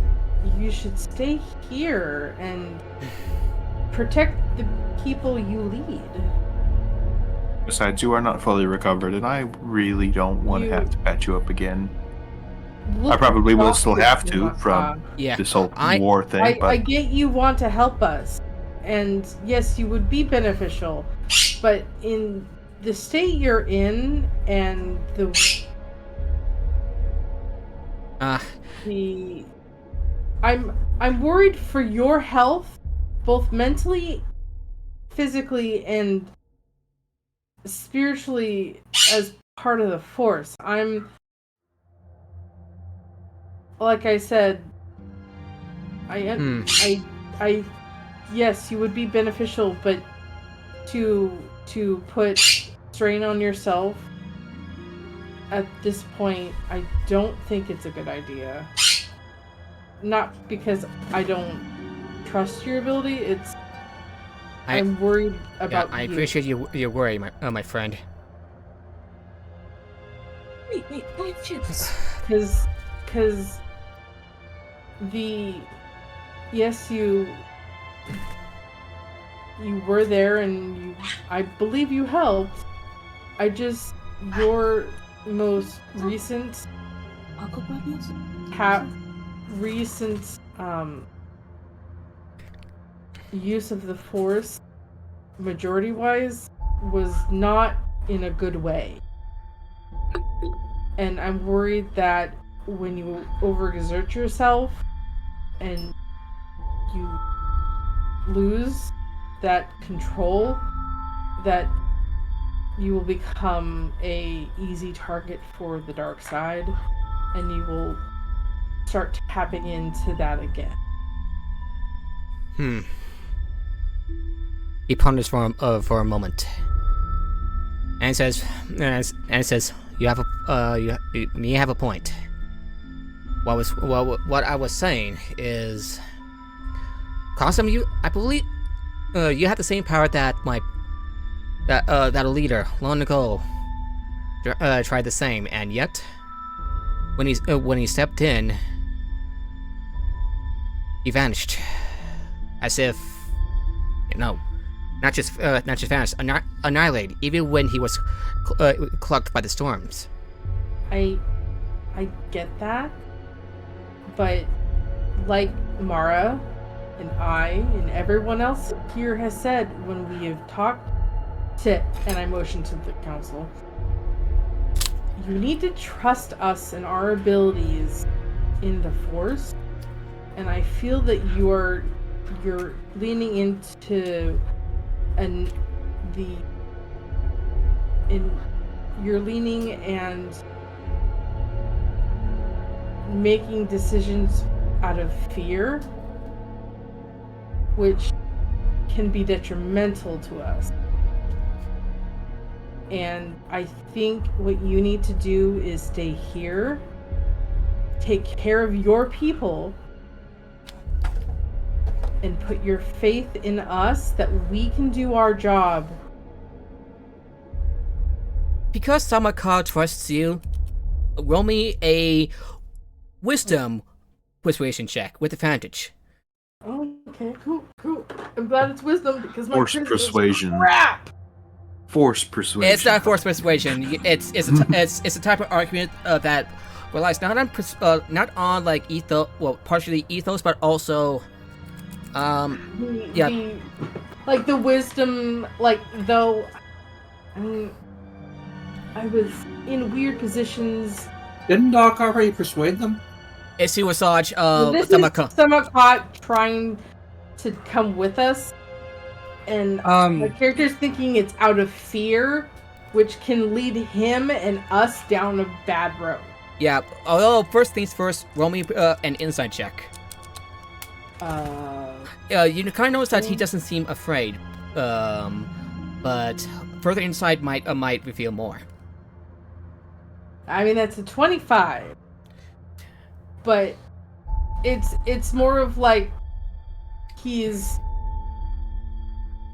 you should stay here and protect the people you lead. Besides, you are not fully recovered, and I really don't want to have to patch you up again. I probably will still have to from this whole war thing. But I get you want to help us, and yes, you would be beneficial, but in the state you're in and I'm worried for your health, both mentally, physically, and spiritually as part of the Force. Like I said, yes, you would be beneficial, but to put strain on yourself at this point, I don't think it's a good idea. Not because I don't trust your ability, I'm worried about I you. appreciate your worry, my friend. Wait, Because yes, you were there and I believe you helped. Your most recent use of the Force, majority wise, was not in a good way. And I'm worried that when you overexert yourself and you lose that control, that you will become a easy target for the dark side, and you will start tapping into that again. He ponders for a moment, and says, "You have you have a point. What I was saying is, Cosm, I believe, you have the same power that that a leader long ago tried the same, and yet, when he stepped in, he vanished, as if, not just vanished, annihilated, even when he was cloaked by the storms." I get that, but like Mara and I and everyone else here has said when we have talked to, and I motioned to the council, you need to trust us and our abilities in the Force, and I feel that you're leaning into you're leaning and making decisions out of fear, which can be detrimental to us. And I think what you need to do is stay here, take care of your people, and put your faith in us that we can do our job. Because Samaka trusts you, roll me a wisdom persuasion check with advantage. Oh, okay, cool. I'm glad it's wisdom because my Force charisma is persuasion. crap. Force persuasion. It's not force persuasion. It's a type of argument that relies not on like ethos, partially ethos, but also like the wisdom, like though I was in weird positions. Didn't Doc already persuade them? It's suicide. This is Samaka trying to come with us, and my character's thinking it's out of fear, which can lead him and us down a bad road. Yeah. Although first things first, roll me an insight check. you kind of notice that he doesn't seem afraid, but further insight might reveal more. I mean, that's a 25, but it's more of like he's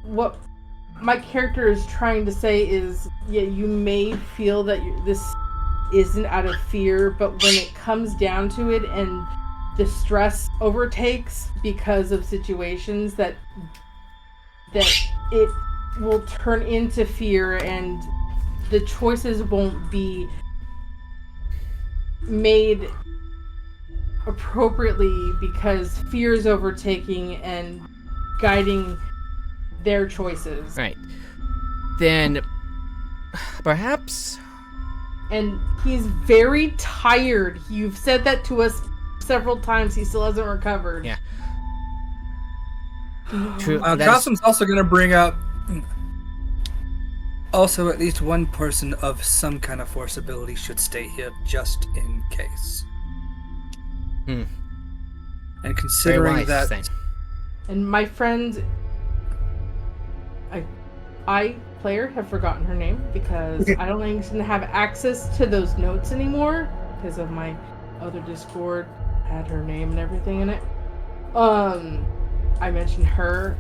what my character is trying to say is, yeah, you may feel that this isn't out of fear, but when it comes down to it and the stress overtakes because of situations, that it will turn into fear and the choices won't be made appropriately because fear is overtaking and guiding their choices. Right. Then, perhaps... And he's very tired. You've said that to us several times. He still hasn't recovered. Yeah. True. Gossam's also going to bring up also at least one person of some kind of force ability should stay here just in case. And considering Very wise thing. And my friend, I player have forgotten her name because I don't think she's gonna have access to those notes anymore because of my other Discord had her name and everything in it. I mentioned her.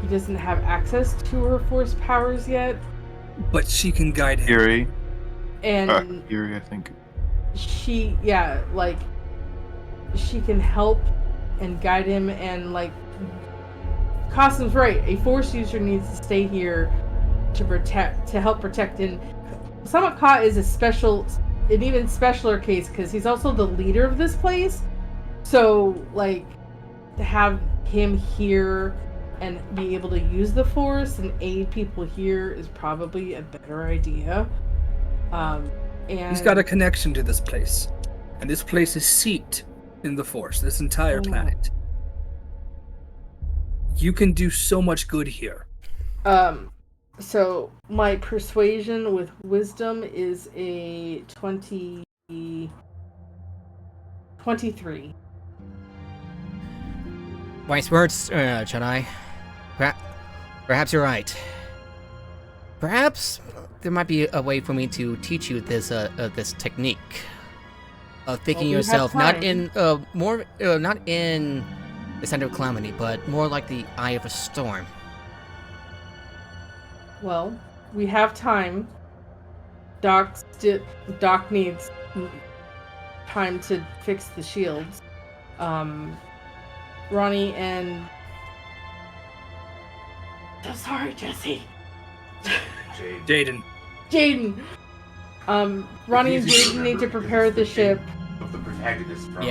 He doesn't have access to her force powers yet, but she can guide him. Yuri. And Yuri, I think. She can help and guide him, and like Costum's right, a force user needs to stay here to help protect. And Samaka is an even specialer case because he's also the leader of this place. So like to have him here and be able to use the force and aid people here is probably a better idea. And he's got a connection to this place, and this place is seeped in the force. This entire planet. You can do so much good here. So my persuasion with wisdom is a 23. Wise words, Jedi. Perhaps you're right. Perhaps there might be a way for me to teach you this this technique of thinking yourself not in not in the center of calamity, but more like the eye of a storm. Well, we have time. Doc needs time to fix the shields. Ronnie and... So sorry, Jesse. Jaden. Ronnie and Jaden need to prepare the ship. Of the protagonist from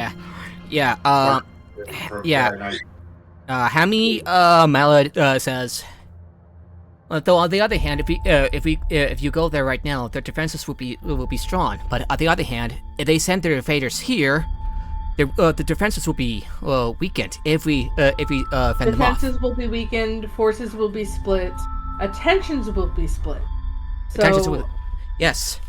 Hami Malad says, though on the other hand, if you go there right now, their defenses will be strong. But on the other hand, if they send their invaders here, the defenses will be weakened if we fend them off. Defenses will be weakened. Forces will be split. Attentions will be split. So, yes.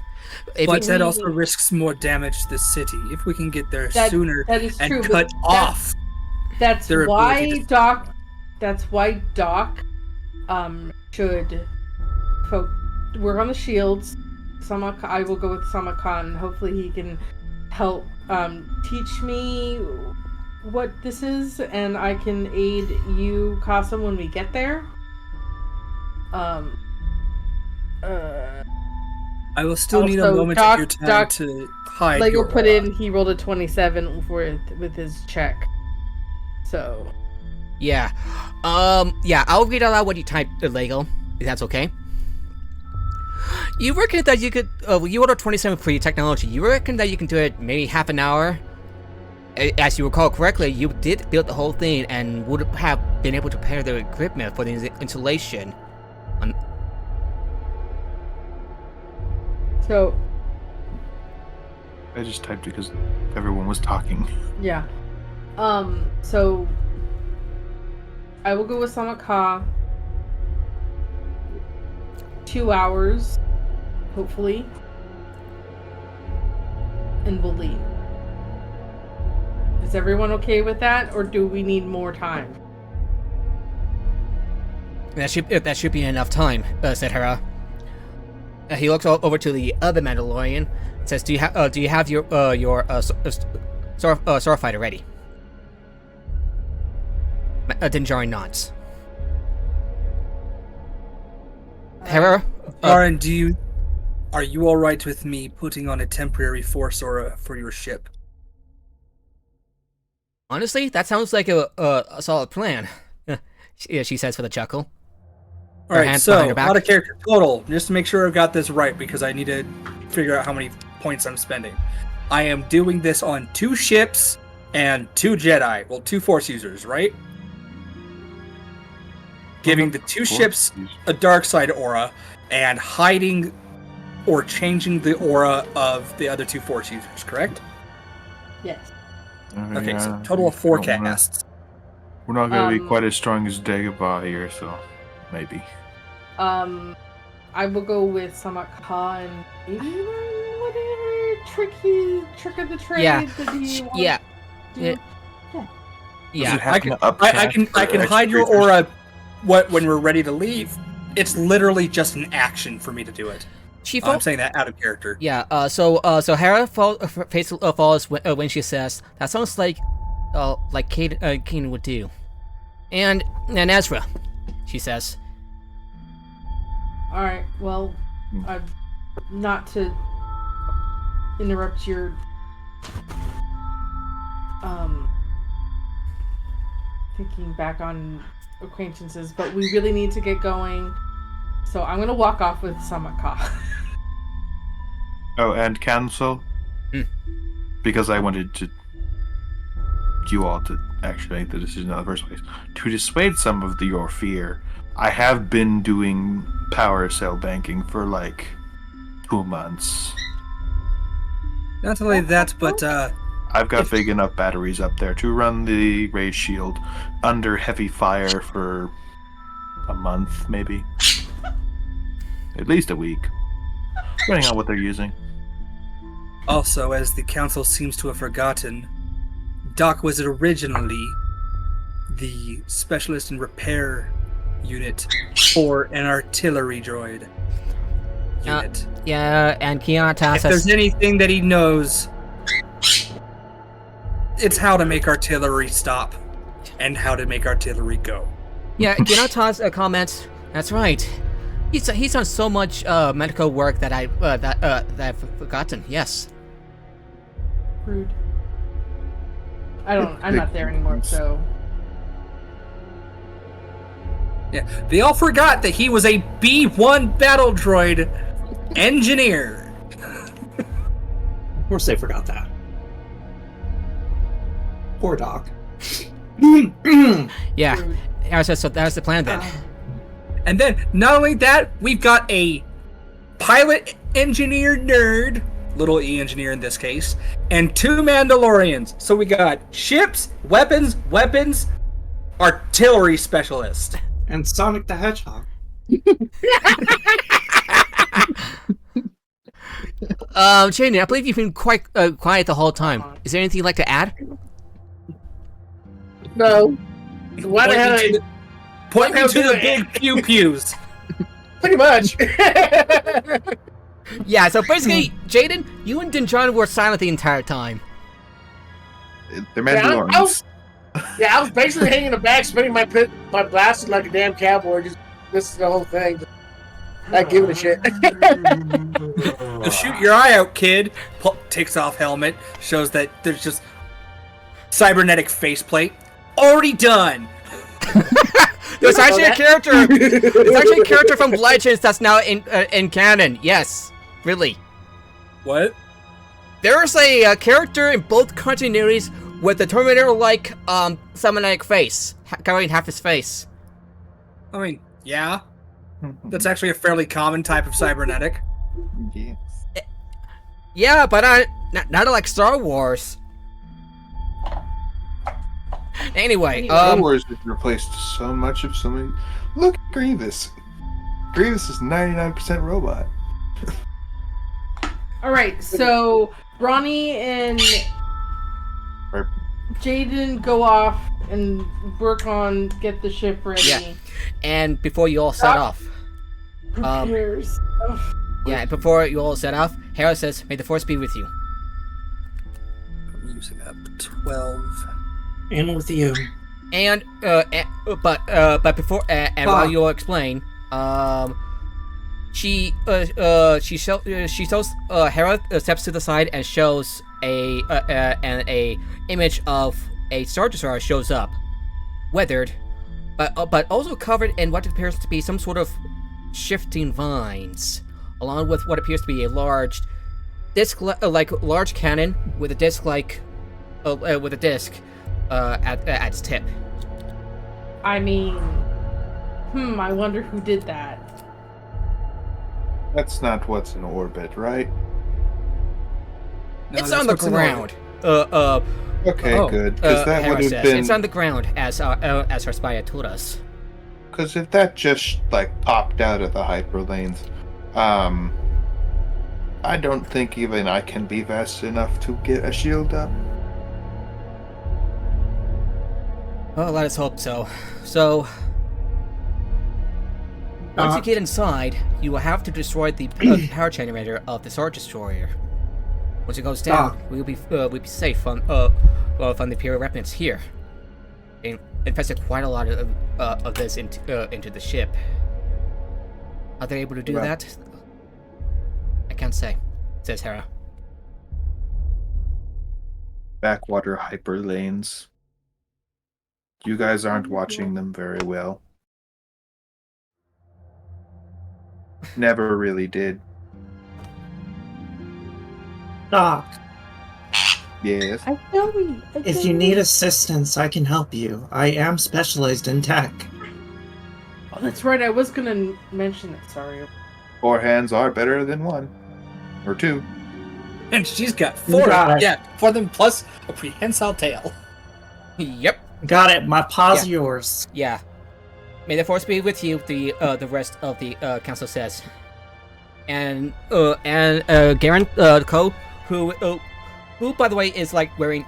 But that also risks more damage to the city. If we can get there sooner and cut off. That's why Doc. That's why Doc should work on the shields. I will go with Samakan. Hopefully he can help teach me what this is, and I can aid you, Kasum, when we get there. I will still need a moment of your time to hide. Lego put in. He rolled a 27 with his check. So. Yeah. I'll read out loud what you typed, Lego, if that's okay. You reckon that you could, you ordered 27 for your technology. You reckon that you can do it maybe half an hour? As you recall correctly, you did build the whole thing and would have been able to prepare the equipment for the installation. So. I just typed it because everyone was talking. Yeah. So. I will go with Samaka. 2 hours, hopefully, and we'll leave. Is everyone okay with that, or do we need more time? That should be enough time, said Hera. He looks over to the other Mandalorian. Says, "Do you have your sword fighter ready?" Din Djarin nods. Hera, Djarin, are you all right with me putting on a temporary force aura for your ship? honestly, that sounds like a solid plan. She says with a chuckle. All right, so out of character total, just to make sure I've got this right, because I need to figure out how many points I'm spending. I am doing this on 2 ships and 2 Jedi. Well, 2 Force users, right? Giving the 2 ships a dark side aura and hiding or changing the aura of the other 2 Force users, correct? Yes. Okay, so total of 4 casts. We're not going to be quite as strong as Dagobah here, so maybe. I will go with Samak-Ka and maybe whatever trick of the trade that he wants to do. Yeah. I can hide your aura when we're ready to leave. It's literally just an action for me to do it. I'm saying that out of character. Yeah. So Hera face falls when she says, "That sounds like Kaden would do." And Ezra, she says. All right. Well, not to interrupt your thinking back on acquaintances, but we really need to get going. So I'm gonna walk off with Samak-Ka. Oh, and cancel? Because I wanted you all to actually make the decision in the first place. To dissuade some of your fear, I have been doing power cell banking for like 2 months. Not only that, but I've got big enough batteries up there to run the ray shield under heavy fire for a month, maybe. At least a week. Depending on what they're using. Also, as the council seems to have forgotten, Doc was originally the specialist in repair unit for an artillery droid unit. And Kiana if there's anything that he knows, it's how to make artillery stop and how to make artillery go. Yeah, Kiana comments. That's right. He's done so much medical work that I've forgotten. Yes. Rude. I'm not there anymore, so. Yeah, they all forgot that he was a B-1 battle droid engineer. Of course they forgot that. Poor Doc. Yeah. So that's the plan then. And then, not only that, we've got a pilot engineer nerd, little E engineer in this case, and 2 Mandalorians. So we got ships, weapons, artillery specialist. And Sonic the Hedgehog. Jaden, I believe you've been quite quiet the whole time. Is there anything you'd like to add? No. Why the hell? Point me to the big pew-pews. Pretty much. Yeah, so basically, Jaden, you and Din Djarin were silent the entire time. They're Mandalorians. I was basically hanging in the back, spinning my blasted like a damn cowboy, just listening to the whole thing. Not giving a shit. So shoot your eye out, kid. Takes off helmet, shows that there's just cybernetic faceplate. Already done. There's actually a character. It's actually a character from Legends that's now in canon. Yes, really. What? There's a character in both continuities with the Terminator-like cybernetic face, covering half his face. I mean, yeah. That's actually a fairly common type of cybernetic. Yes. Yeah, but not like Star Wars. Anyway, Star Wars has replaced so much of so many. Look at Grievous. Grievous is 99% robot. All right, so Ronnie and Jaden go off and work on get the ship ready. Yeah. And before you all set off, Prepare stuff. yeah, and before you all set off, Hera says, "May the force be with you." I'm using up 12. And with you. And but before and while you all explain, she shows Hera steps to the side and shows a image of a Star Destroyer shows up, weathered, but also covered in what appears to be some sort of shifting vines, along with what appears to be a large disc like large cannon with a disc at its tip. I mean, I wonder who did that. That's not what's in orbit, right? No, It's that's on the what's in ground. Okay, good. Because that Hera would have says, been. it's on the ground, as our spy had told us. Because if that just like popped out of the hyperlanes, I don't think even I can be fast enough to get a shield up. Well, let us hope so. So, once you get inside, you will have to destroy the power generator of the Star Destroyer. Once it goes down, we'll be safe from the Imperial remnants here. They infested quite a lot of this into the ship. Are they able to do that? I can't say, says Hera. Backwater hyperlanes. You guys aren't watching them very well. Never really did. Doc, Yes. if you need assistance, I can help you. I am specialized in tech. Oh, that's right. I was gonna mention it. Sorry. 4 hands are better than 1. Or 2. And she's got 4. Got it. Yeah, 4 of them plus a prehensile tail. Yep. Got it. My paws are yours. Yeah. May the force be with you. The rest of the council says, and Garen Ko, who by the way is like wearing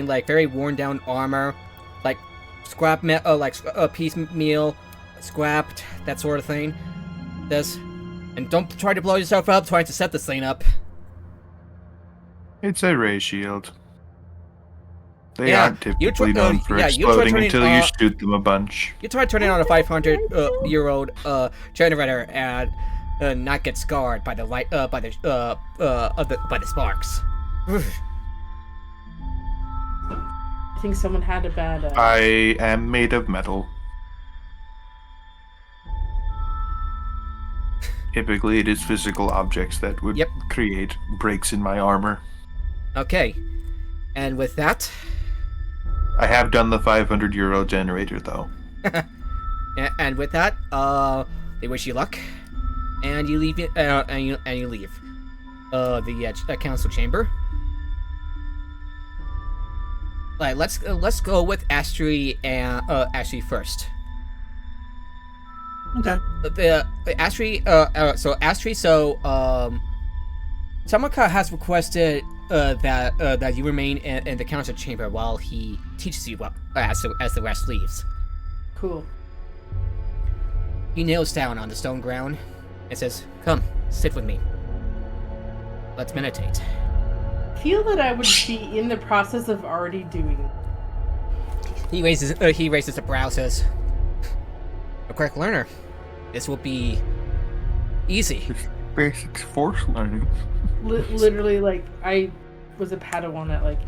like very worn down armor, like scrap piecemeal, scrapped, that sort of thing. This, and don't try to blow yourself up trying to set this thing up. It's a ray shield. They Yeah, aren't typically known for you try exploding turning, until you shoot them a bunch. You try turning on a 500-year-old generator and not get scarred by the light by the sparks. I think someone had a bad. I am made of metal. Typically, it is physical objects that would create breaks in my armor. Okay, and with that, I have done the 500-year-old generator, though. and with that, they wish you luck, and you leave it, and you leave the council chamber. Like, let's go with Astri and Astri first. Okay. Samaka has requested that you remain in the council chamber while he teaches you as the rest leaves. Cool. He kneels down on the stone ground and says, "Come, sit with me. Let's meditate." I feel that I would be in the process of already doing. He raises a brow, says, "A quick learner. This will be easy." Basics force learning. Literally, like, I was a Padawan at, like...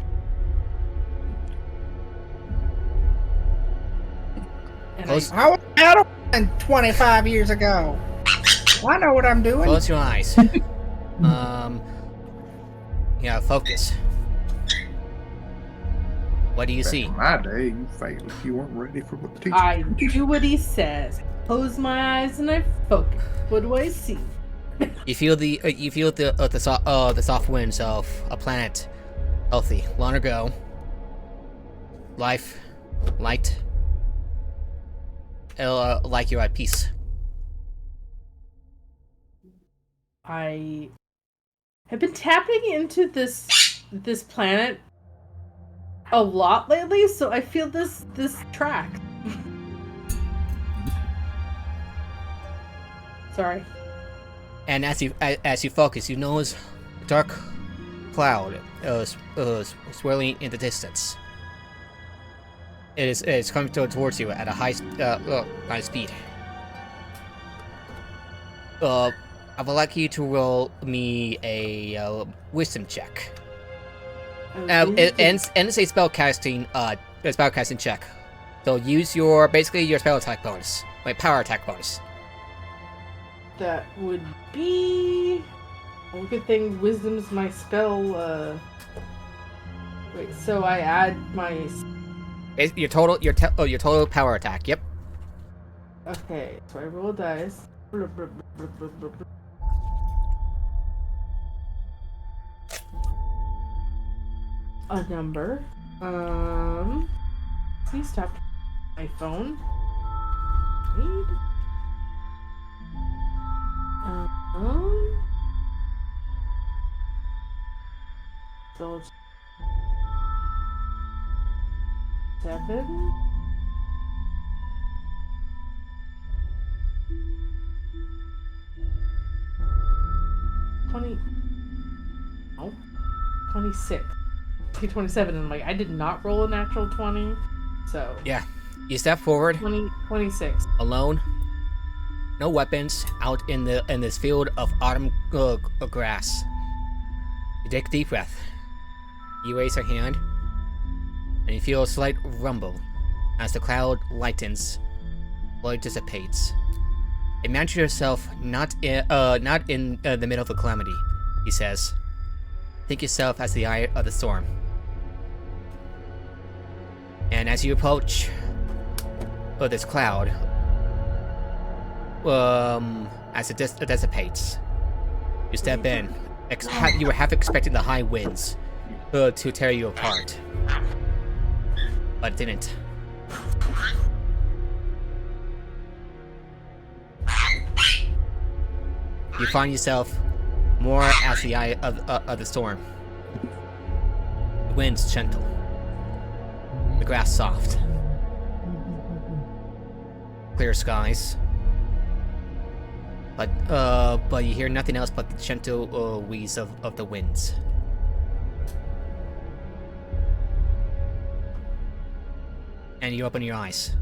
And Close. I was a Padawan 25 years ago. I know what I'm doing. Close your eyes. Focus. What do you see? Back in my day, you failed if you weren't ready for what the teacher. I do what he says. Close my eyes and I focus. What do I see? You feel the soft winds of a planet healthy long ago. Life, light, like you're at peace. I have been tapping into this planet a lot lately, so I feel this track. Sorry. And as you focus, you notice a dark cloud swirling in the distance. It's coming towards you at a high speed. I would like you to roll me a wisdom check. And it's a spellcasting check. So use your spell attack bonus, power attack bonus. That would be. Well, good thing wisdom's my spell. Wait, so I add my. Your total power attack. Yep. Okay, so I roll dice. A number. Please stop my phone. Read. So it's 7. No, 26. 27, and I'm like, I did not roll a natural 20, so. Yeah. You step forward. 26. Alone. No weapons, out in this field of autumn grass. You take a deep breath. You raise your hand, and you feel a slight rumble as the cloud lightens, slowly dissipates. Imagine yourself not in the middle of a calamity, he says. Think yourself as the eye of the storm. And as you approach this cloud, as it dissipates, you step in. You were half expecting the high winds to tear you apart, but it didn't. You find yourself more as the eye of the storm. The wind's gentle, the grass soft, clear skies. But you hear nothing else but the gentle wheeze of the winds. And you open your eyes.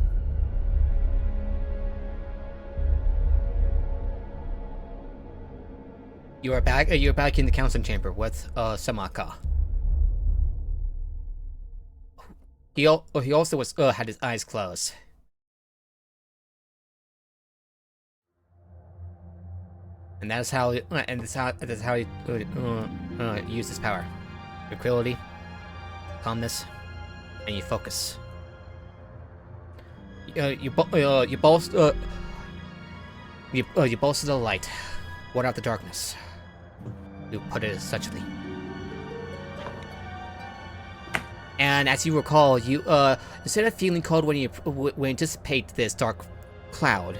You're back in the council chamber with Samaka. He also was had his eyes closed. And that's how he uses power. Tranquility, calmness, and you focus. You bolster the light, ward out the darkness. You put it essentially. And as you recall, you instead of feeling cold when you anticipate this dark cloud,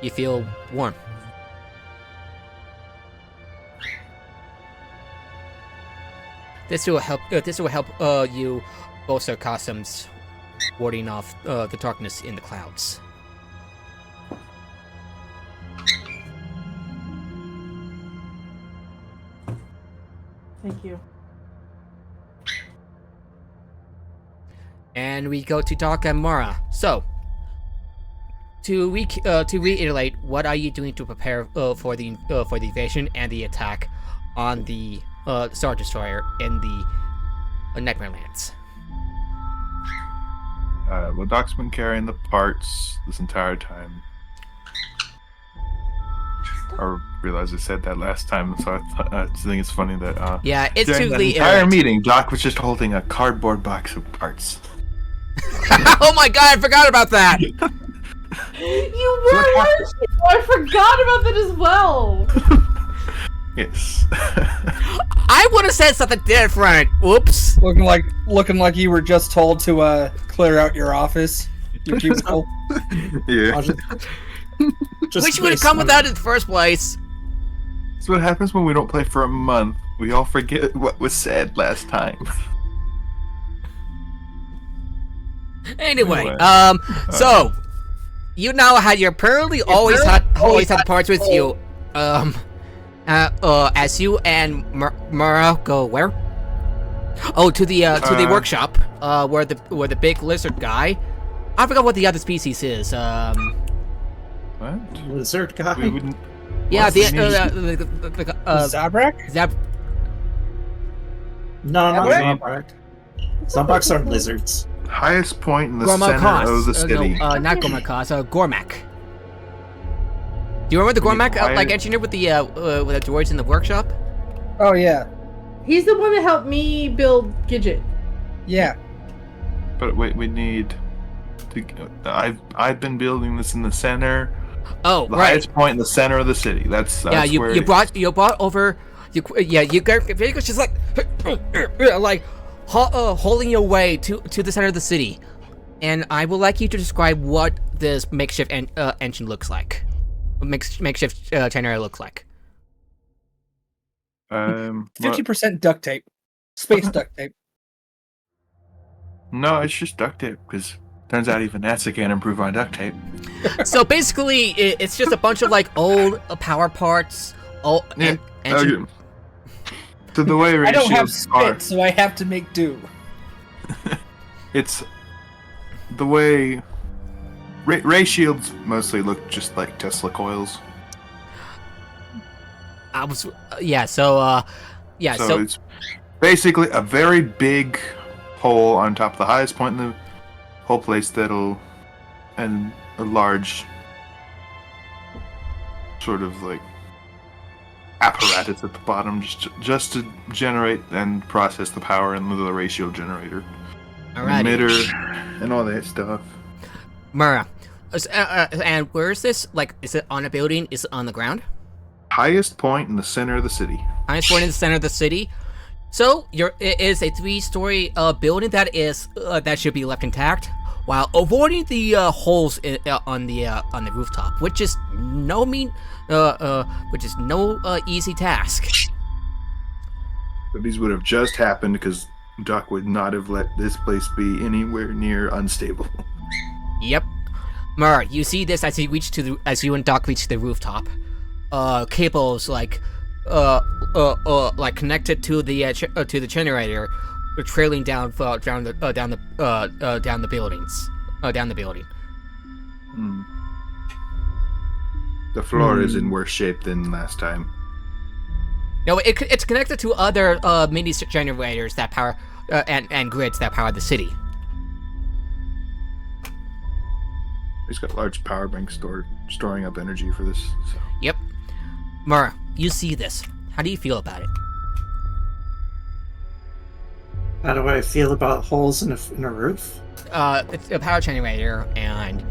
you feel warm. This will help you bolster Cosm's warding off the darkness in the clouds. Thank you. And we go to Doc and Mara. So, to reiterate, what are you doing to prepare for the invasion and the attack on the Star Destroyer in the Nightmare Lands? Well, Doc's been carrying the parts this entire time. I realized I said that last time, so I think it's funny that yeah, it's during too the late. entire meeting, Doc was just holding a cardboard box of parts. Oh my god, I forgot about that! You were, weren't you? I forgot about that as well. Yes. I would have said something different. Whoops. Looking like you were just told to clear out your office, your cubicle. Yeah. Wish you would have come with that in the first place. That's what happens when we don't play for a month. We all forget what was said last time. Anyway, Anyway, so you now had your apparently always had parts with you, as you and Mara go where? Oh, to the workshop, where the big lizard guy. I forgot what the other species is. What? Lizard guy. We wouldn't. Yeah, What? the Zabrak? No, not Zabrak? Zabrak. Zabraks aren't lizards. Highest point in the Gormakos. center of the city. No, not Gormakos. Gormak. Do you remember the Gormak, Why- engineer with the droids in the workshop? Oh yeah, He's the one that helped me build Gidget. yeah. But wait, we need. I've been building this in the center. Oh, The right. highest point in the center of the city. That's Yeah, where you brought over. You got Vegas just like holding your way to the center of the city, and I would like you to describe what this makeshift engine looks like. Makeshift generator looks like. 50% duct tape, space duct tape. No, it's just duct tape because turns out even NASA can't improve on duct tape. So basically, it's just a bunch of like old power parts. Engine. Okay. So the way I don't have ratios are, spit, so I have to make do. it's the way ray shields mostly look just like Tesla coils. So So it's basically a very big hole on top of the highest point in the whole place and a large sort of like apparatus at the bottom just to generate and process the power in the ratio generator, alrighty. emitter, and all that stuff. Mara, and where is this? Like, is it on a building? Is it on the ground? Highest point in the center of the city. Highest point in the center of the city. So it is a 3-story building that should be left intact, while avoiding the holes on the rooftop, which is no easy task. But these would have just happened because Doc would not have let this place be anywhere near unstable. Yep. Mara, you see this as you and Doc reach the rooftop. Cables like connected to the generator, trailing down the building. The floor is in worse shape than last time. No, it's connected to other mini generators that power and grids that power the city. He's got large power banks storing up energy for this. So. Yep. Mara, you see this. How do you feel about it? How do I feel about holes in a roof? It's a power generator, and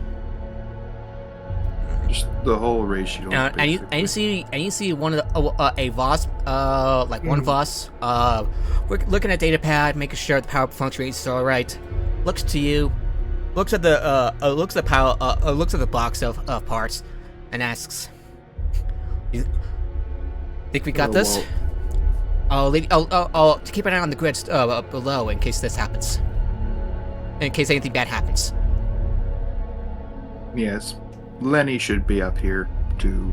Just the whole ratio. and you see one of the a Voss, one Voss. We're looking at data pad, making sure the power fluctuates all right. Looks to you, looks at the looks at the box of parts, and asks, "You think we got this?" I'll keep an eye on the grids below in case this happens. In case anything bad happens. Yes. Lenny should be up here to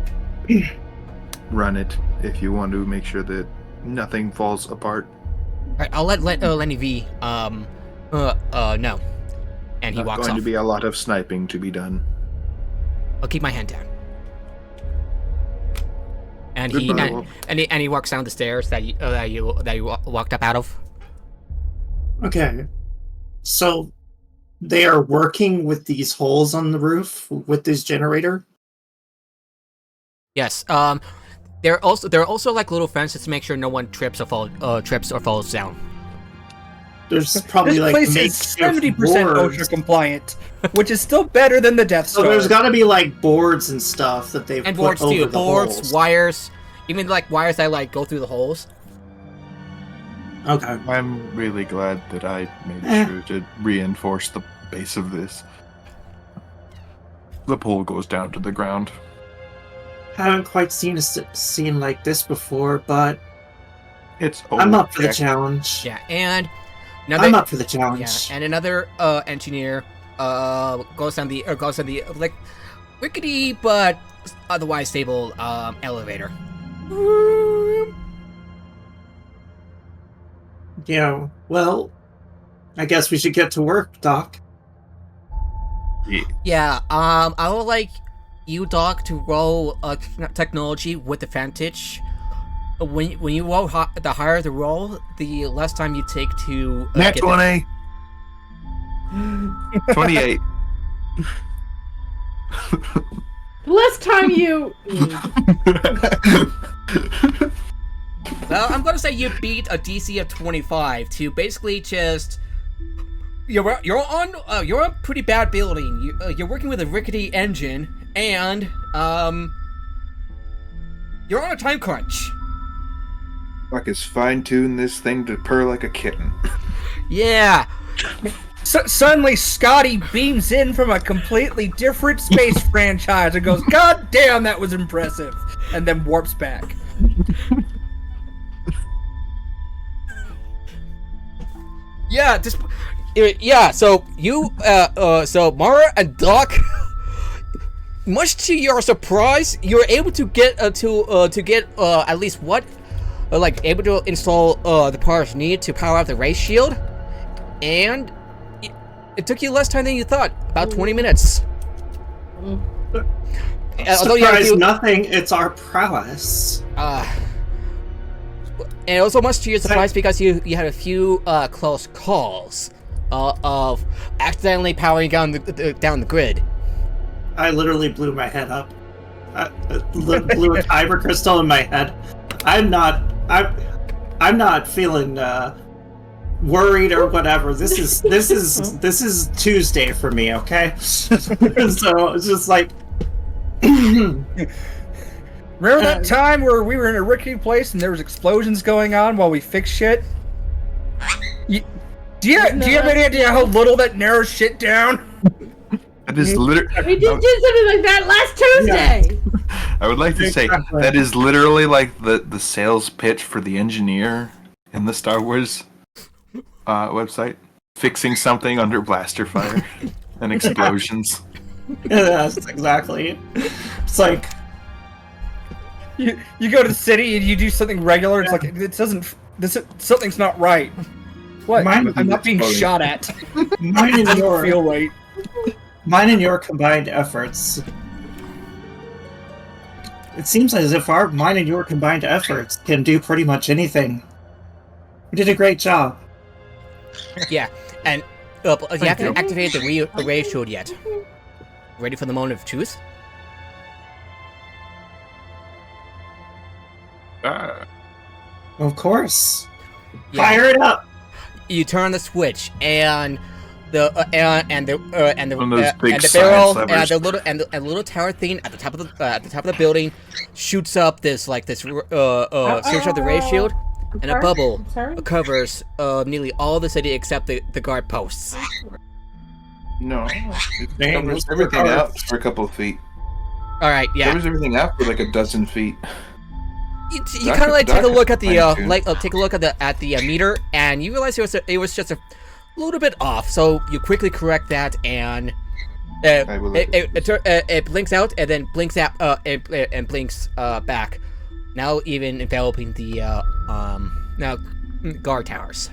run it if you want to make sure that nothing falls apart. Alright, I'll let Lenny V know. And he walks going off. to be a lot of sniping to be done. I'll keep my hand down. And Goodbye. he walks down the stairs that you walked up out of. Okay. So they are working with these holes on the roof with this generator? Yes. There are also like little fences to make sure no one trips or falls down. There's probably This like place is makeshift 70% boards. OSHA compliant, which is still better than the Death So Star. there's got to be like boards and stuff that they've And put boards over too. the Boards, holes. wires, even like wires that like go through the holes. Okay. I'm really glad that I made sure to reinforce the base of this. The pole goes down to the ground. Haven't quite seen a scene like this before, but It's I'm old up for the tech. challenge. Yeah, and I'm up for the challenge. Yeah, and another engineer goes down the like rickety but otherwise stable elevator. Yeah, well, I guess we should get to work, Doc. Yeah, I would like you, Doc, to roll technology with advantage. When you roll the higher the roll, the less time you take to Nat get 20. 28. Last time you. Well, I'm gonna say you beat a DC of 25 to basically just you're on pretty bad building. You're working with a rickety engine and you're on a time crunch. Fuck is fine-tune this thing to purr like a kitten. Yeah. Suddenly, Scotty beams in from a completely different space franchise and goes, "God damn, that was impressive," and then warps back. Yeah, so you, so Mara and Doc, much to your surprise, you're able to get, at least able to install, the parts needed to power up the ray shield, and it took you less time than you thought, about 20 minutes. Surprise nothing, it's our prowess. And also much to your surprise because you had a few close calls of accidentally powering down the grid. I literally blew my head up. I blew a kyber crystal in my head. I'm not feeling worried or whatever. This is Tuesday for me, okay? So it's just like Remember that time where we were in a rickety place and there was explosions going on while we fixed shit? Do you have any idea how little that narrows shit down? That is literally. We just did something like that last Tuesday. Yeah. I would like to say that is literally like the sales pitch for the engineer in the Star Wars website, fixing something under blaster fire and explosions. Yeah, that's exactly. It's like you go to the city and you do something regular. It's like something's not right. What? I'm not being shot at. Mine and your feel right. Mine and your combined efforts. It seems as if mine and your combined efforts can do pretty much anything. We did a great job. Yeah, and you have to activate the ray shield yet. Ready for the moment of truth? Of course. Yeah. Fire it up. You turn the switch, and the big barrel science levers. and the little tower thing at the top of the building shoots up this search of the ray shield, and a bubble covers nearly all the city except the guard posts. No, it covers everything out for a couple of feet. All right, yeah. It covers everything out for like a dozen feet. You kind of like take a look at the meter, and you realize it was just a little bit off. So you quickly correct that, and it blinks out and then blinks out and blinks back. Now even enveloping the guard towers.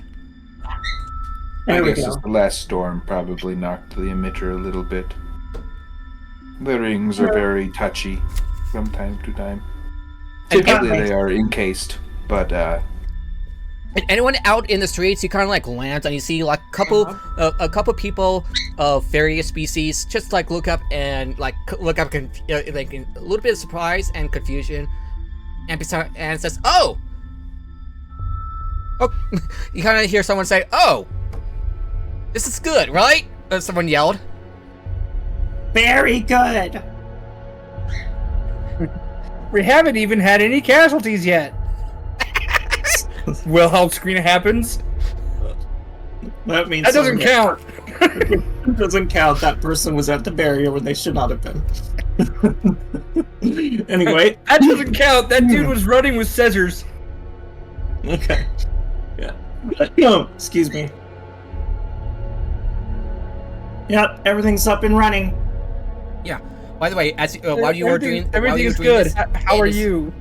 I guess it's the last storm probably knocked the emitter a little bit. The rings are very touchy from time to time. Typically they are encased, but anyone out in the streets, you kind of like land and you see like a couple people of various species just like look up like a little bit of surprise and confusion, and says, "Oh, you kind of hear someone say, "Oh, this is good, right?" Someone yelled. Very good. We haven't even had any casualties yet. Wilhelm screen happens. That means that doesn't count. It doesn't count. That person was at the barrier when they should not have been. Anyway, that doesn't count. That dude was running with scissors. Okay. Yeah. No, excuse me. Yep, everything's up and running. Yeah. By the way, as while you were doing everything is doing good. this, How are it is- you?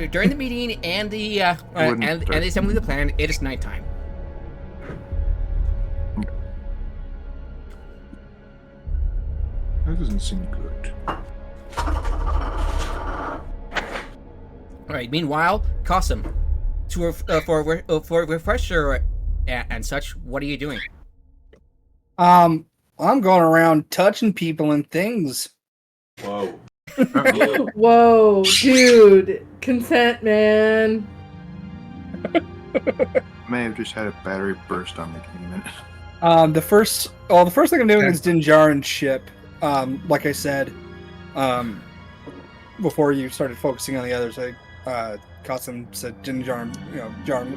During the meeting and the and the assembly of the plan, it is nighttime. That doesn't seem good. All right. Meanwhile, Cosum, for a refresher and such, what are you doing? I'm going around touching people and things. Whoa. Whoa, dude. Consent, man. May have just had a battery burst on me. Give me a minute. The first thing I'm doing is Dinjarin's ship. Like I said, before you started focusing on the others, Cosum said, Dinjarin, Jarin,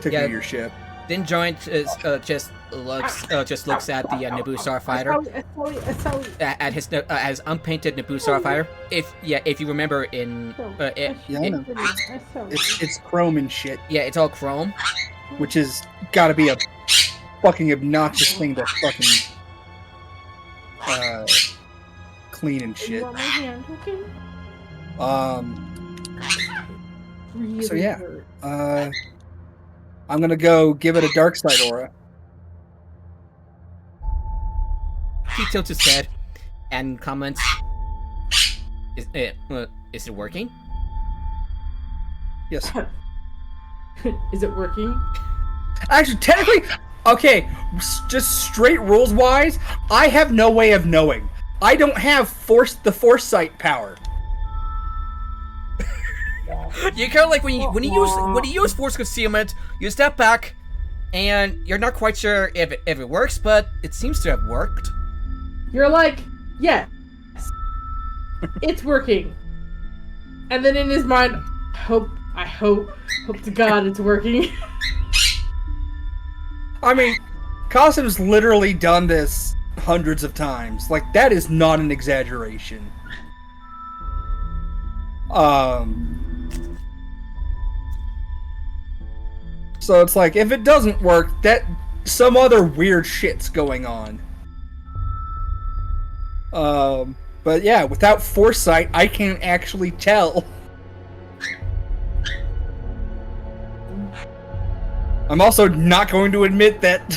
take me to your ship. Then Joint just looks at the Naboo Starfighter, at his unpainted Naboo Starfighter. If you remember in I know. It's chrome and shit, it's all chrome. which is gotta be a fucking obnoxious thing to fucking clean and shit. So yeah, I'm gonna go give it a dark side aura. He tilts his head and comments, "Is it working?" Yes. Is it working? Actually, technically, okay, just straight rules wise, I have no way of knowing. I don't have the foresight power. You kind of like when you use force concealment, you step back, and you're not quite sure if it works, but it seems to have worked. You're like, yes, it's working. And then in his mind, I hope to God it's working. I mean, Cosum's literally done this hundreds of times. Like, that is not an exaggeration. So it's like, if it doesn't work, that some other weird shit's going on. But yeah, without foresight, I can't actually tell. I'm also not going to admit that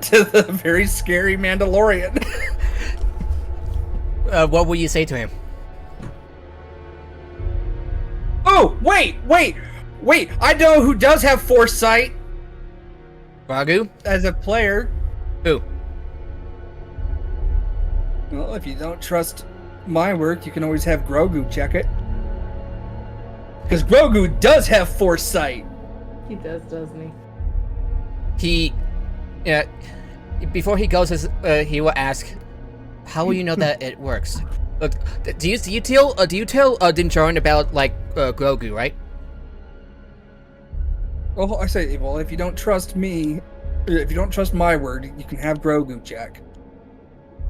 to the very scary Mandalorian. What will you say to him? Oh, wait! I know who does have foresight Ragu? as a player. Who? Well, if you don't trust my work, you can always have Grogu check it. Because Grogu does have foresight. He does, doesn't He, he? before he goes, he will ask, "How will you know that it works?" Do you tell Din Djarin about Grogu, right? Well, I say, well, if you don't trust me, if you don't trust my word, you can have Grogu check.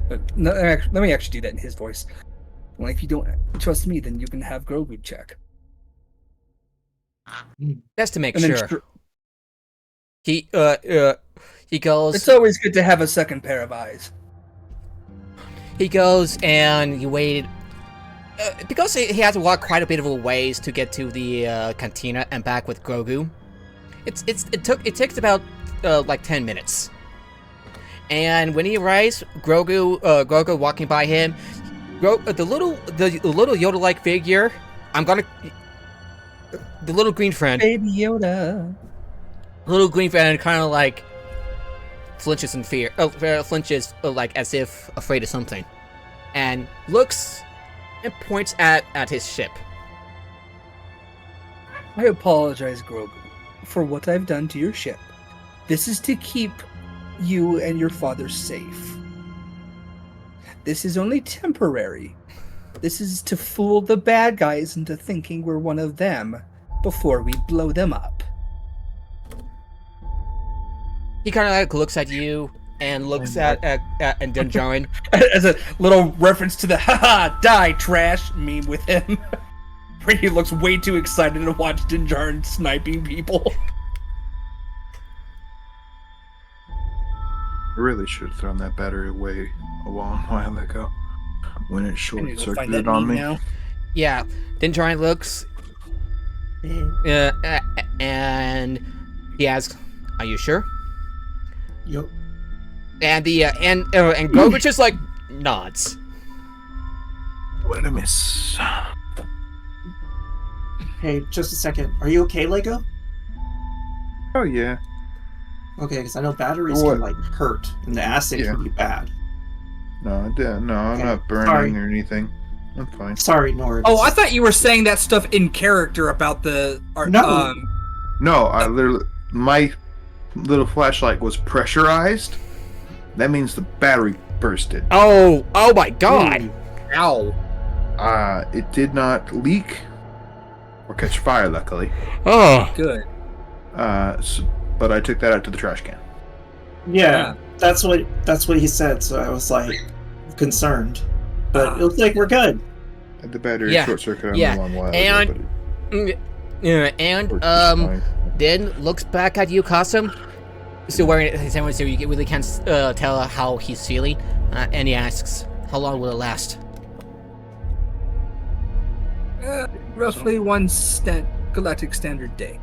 But no, let me actually do that in his voice. Well, if you don't trust me, then you can have Grogu check. Just to make And then sure. He goes. It's always good to have a second pair of eyes. He goes and you waited. Because he had to walk quite a bit of a ways to get to the cantina and back with Grogu. It takes about 10 minutes. And when he arrives, Grogu walking by him, the little Yoda-like figure. The little green friend. Baby Yoda. Little green friend kind of like flinches in fear. Flinches as if afraid of something, and looks and points at his ship. I apologize, Grogu, for what I've done to your ship. This is to keep you and your father safe. This is only temporary. This is to fool the bad guys into thinking we're one of them before we blow them up. He kind of looks at you and looks at Din Djarin. As a little reference to the haha die trash meme with him. Where he looks way too excited to watch Din Djarin sniping people. I really should have thrown that battery away a long while ago when it I need to short go find that circuited on meme me. now. Yeah. Then Giant looks, and he asks, "Are you sure?" Yup. And and Grover just like nods. What did I miss? Hey, just a second. Are you okay, Lego? Oh yeah. Okay, because I know batteries What? can like hurt, and the acid Yeah. can be bad. No, I didn't. No, I'm Okay, not burning sorry. or anything. I'm fine. Sorry, Nord. Oh, I thought you were saying that stuff in character about the. No. No, I literally my little flashlight was pressurized. That means the battery bursted. Oh my God! Ow. It did not leak or catch fire, luckily. Oh, Good. But I took that out to the trash can. Yeah, that's what he said. So I was like concerned, but it looks like we're good. The battery Yeah, short circuit on yeah, me a long while and- ago, but and it worked just fine. then looks back at you, Custom. Still wearing his helmet, so you really can't tell how he's feeling. And he asks, "How long will it last?" Roughly one galactic standard day.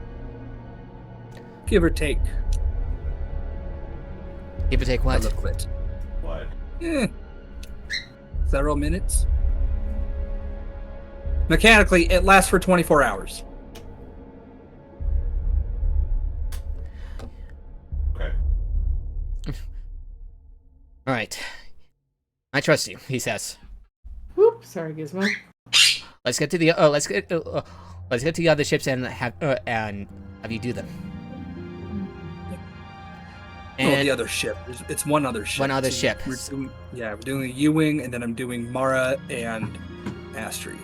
Give or take Give or take a what? little bit. What? Several minutes. Mechanically, it lasts for 24 hours. Okay. All right, I trust you, he says. Whoop. Sorry, Gizmo. Let's get to the let's get to the other ships and have you do them. The other ship. It's one other ship. One other So ship. we're doing the U-Wing, and then I'm doing Mara and Astri.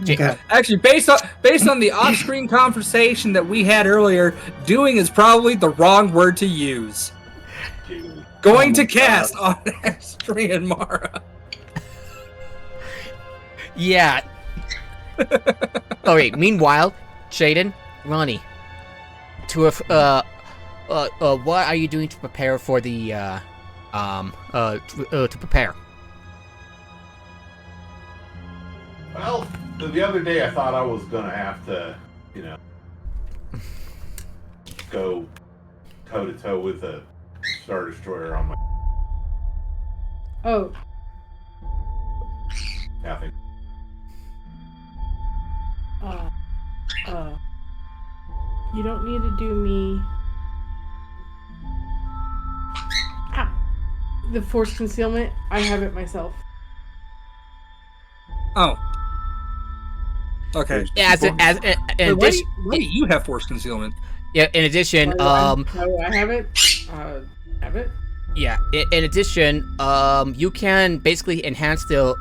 Okay. Actually, based on the off-screen conversation that we had earlier, doing is probably the wrong word to use. Going to cast on Astri and Mara. Yeah. Okay. Meanwhile, Jaden, Ronnie, what are you doing to prepare for the to prepare? Well, the other day I thought I was gonna have to, go toe to toe with a Star Destroyer on my Oh, nothing. you don't need to do me. Ah, the force concealment. I have it myself. Oh. Okay. As in Wait, why addition, do you have force concealment? yeah. In addition, Why do I have it. Have it. yeah. In addition, you can basically enhance the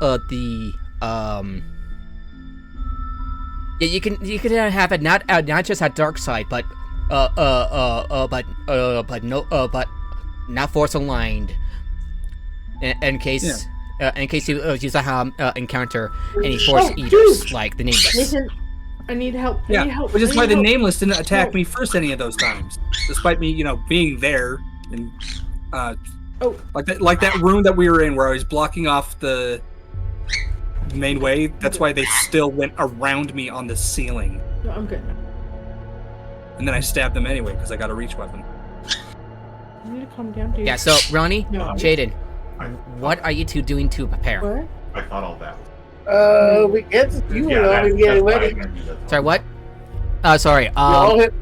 yeah, you can have it not just at dark side, but not force aligned. In case you use a encounter any force eaters like the nameless. Nathan, I need help. I Yeah, need help. which is I why need the help. Nameless didn't attack No. me first any of those times, despite me, being there and like that room that we were in where I was blocking off the main way. That's why they still went around me on the ceiling, No, I'm good. and then I stabbed them anyway because I got a reach weapon. You need to calm down, dude. Yeah. So Ronnie, No. Jaden, what are you two doing to prepare? What? I thought all that was. We get to you Yeah, and all that's get why I ready. can't do that. Sorry, what? Sorry. We all hit.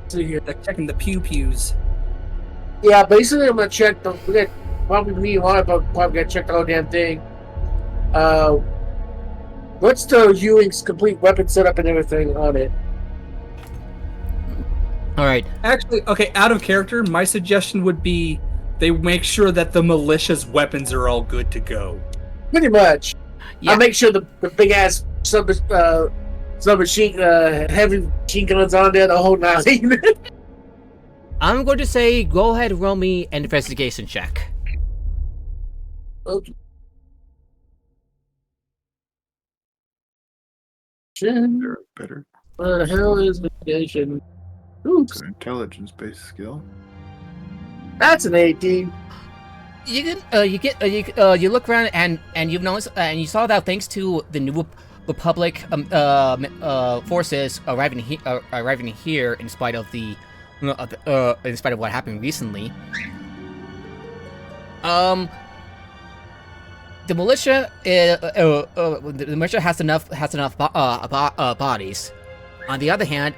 See here. Like checking the pew-pews. Yeah, basically, I'm gonna check the. We got probably me and one, but probably gotta check the whole damn thing. What's the Ewing's complete weapon setup and everything on it? All right. Actually, okay, out of character, my suggestion would be they make sure that the militia's weapons are all good to go. Pretty much. Yeah. I make sure the big ass submachine heavy machine guns on there the whole nine. I'm going to say go ahead and roll me an investigation check. Okay. Better. What the hell is mitigation? Oops, It's an intelligence-based skill. that's an 18. You look around and you've noticed and you saw that thanks to the new Republic forces arriving here in spite of in spite of what happened recently. The militia has enough bodies. On the other hand,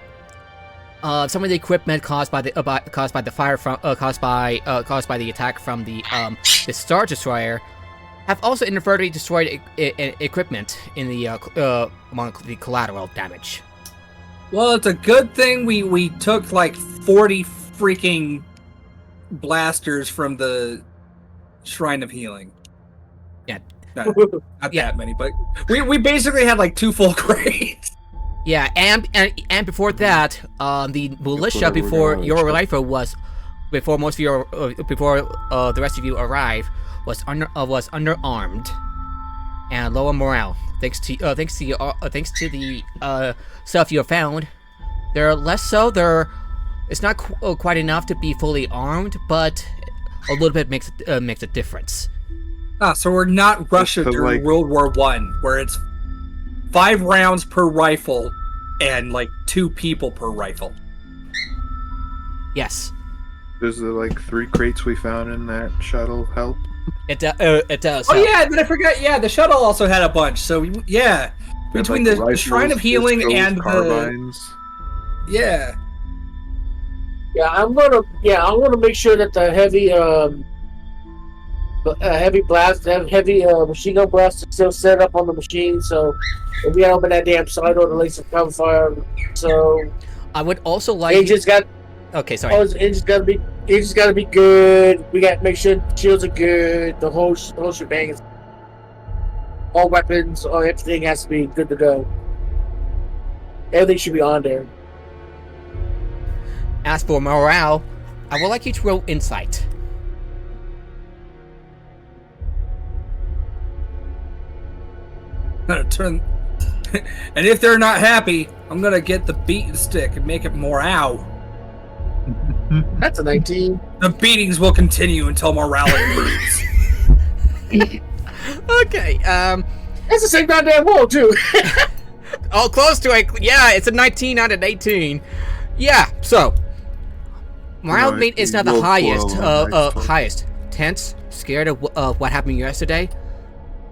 some of the equipment caused by the fire from caused by the attack from the Star Destroyer have also inadvertently destroyed equipment in the among the collateral damage. Well, it's a good thing we took like 40 freaking blasters from the Shrine of Healing. Yeah. Not Yeah. that many, but we basically had like 2 full crates. Yeah, and before that, the militia before your arrival before the rest of you arrive was underarmed and lower morale. Thanks to the stuff you have found, they're less so. It's not quite enough to be fully armed, but a little bit makes a difference. So we're not Russia So, during like- World War One, where it's 5 rounds per rifle and like 2 people per rifle. Yes, Does the like 3 crates we found in that shuttle help? it does. Oh yeah, and then I forgot. Yeah, the shuttle also had a bunch. So yeah, between Like, the Shrine of rifles, Healing pistols, and the carbines. yeah. I'm gonna make sure that the heavy machine gun blast is still set up on the machine. So if we open that damn side door, the laser cover fire. So I would also like. engine's got Okay, sorry. engine's gotta be good. We got to make sure shields are good. The whole shebang is all weapons, everything has to be good to go. Everything should be on there. As for morale, I would like you to roll insight. I'm gonna turn. And if they're not happy, I'm gonna get the beating stick and make it morale. That's a 19. The beatings will continue until morale improves. Okay, That's the same goddamn wall too. all close to it. Yeah, it's a 19 out of 18. Yeah, so morale No, rate is not the roll highest. 12 on my Highest. Tense, scared of what happened yesterday.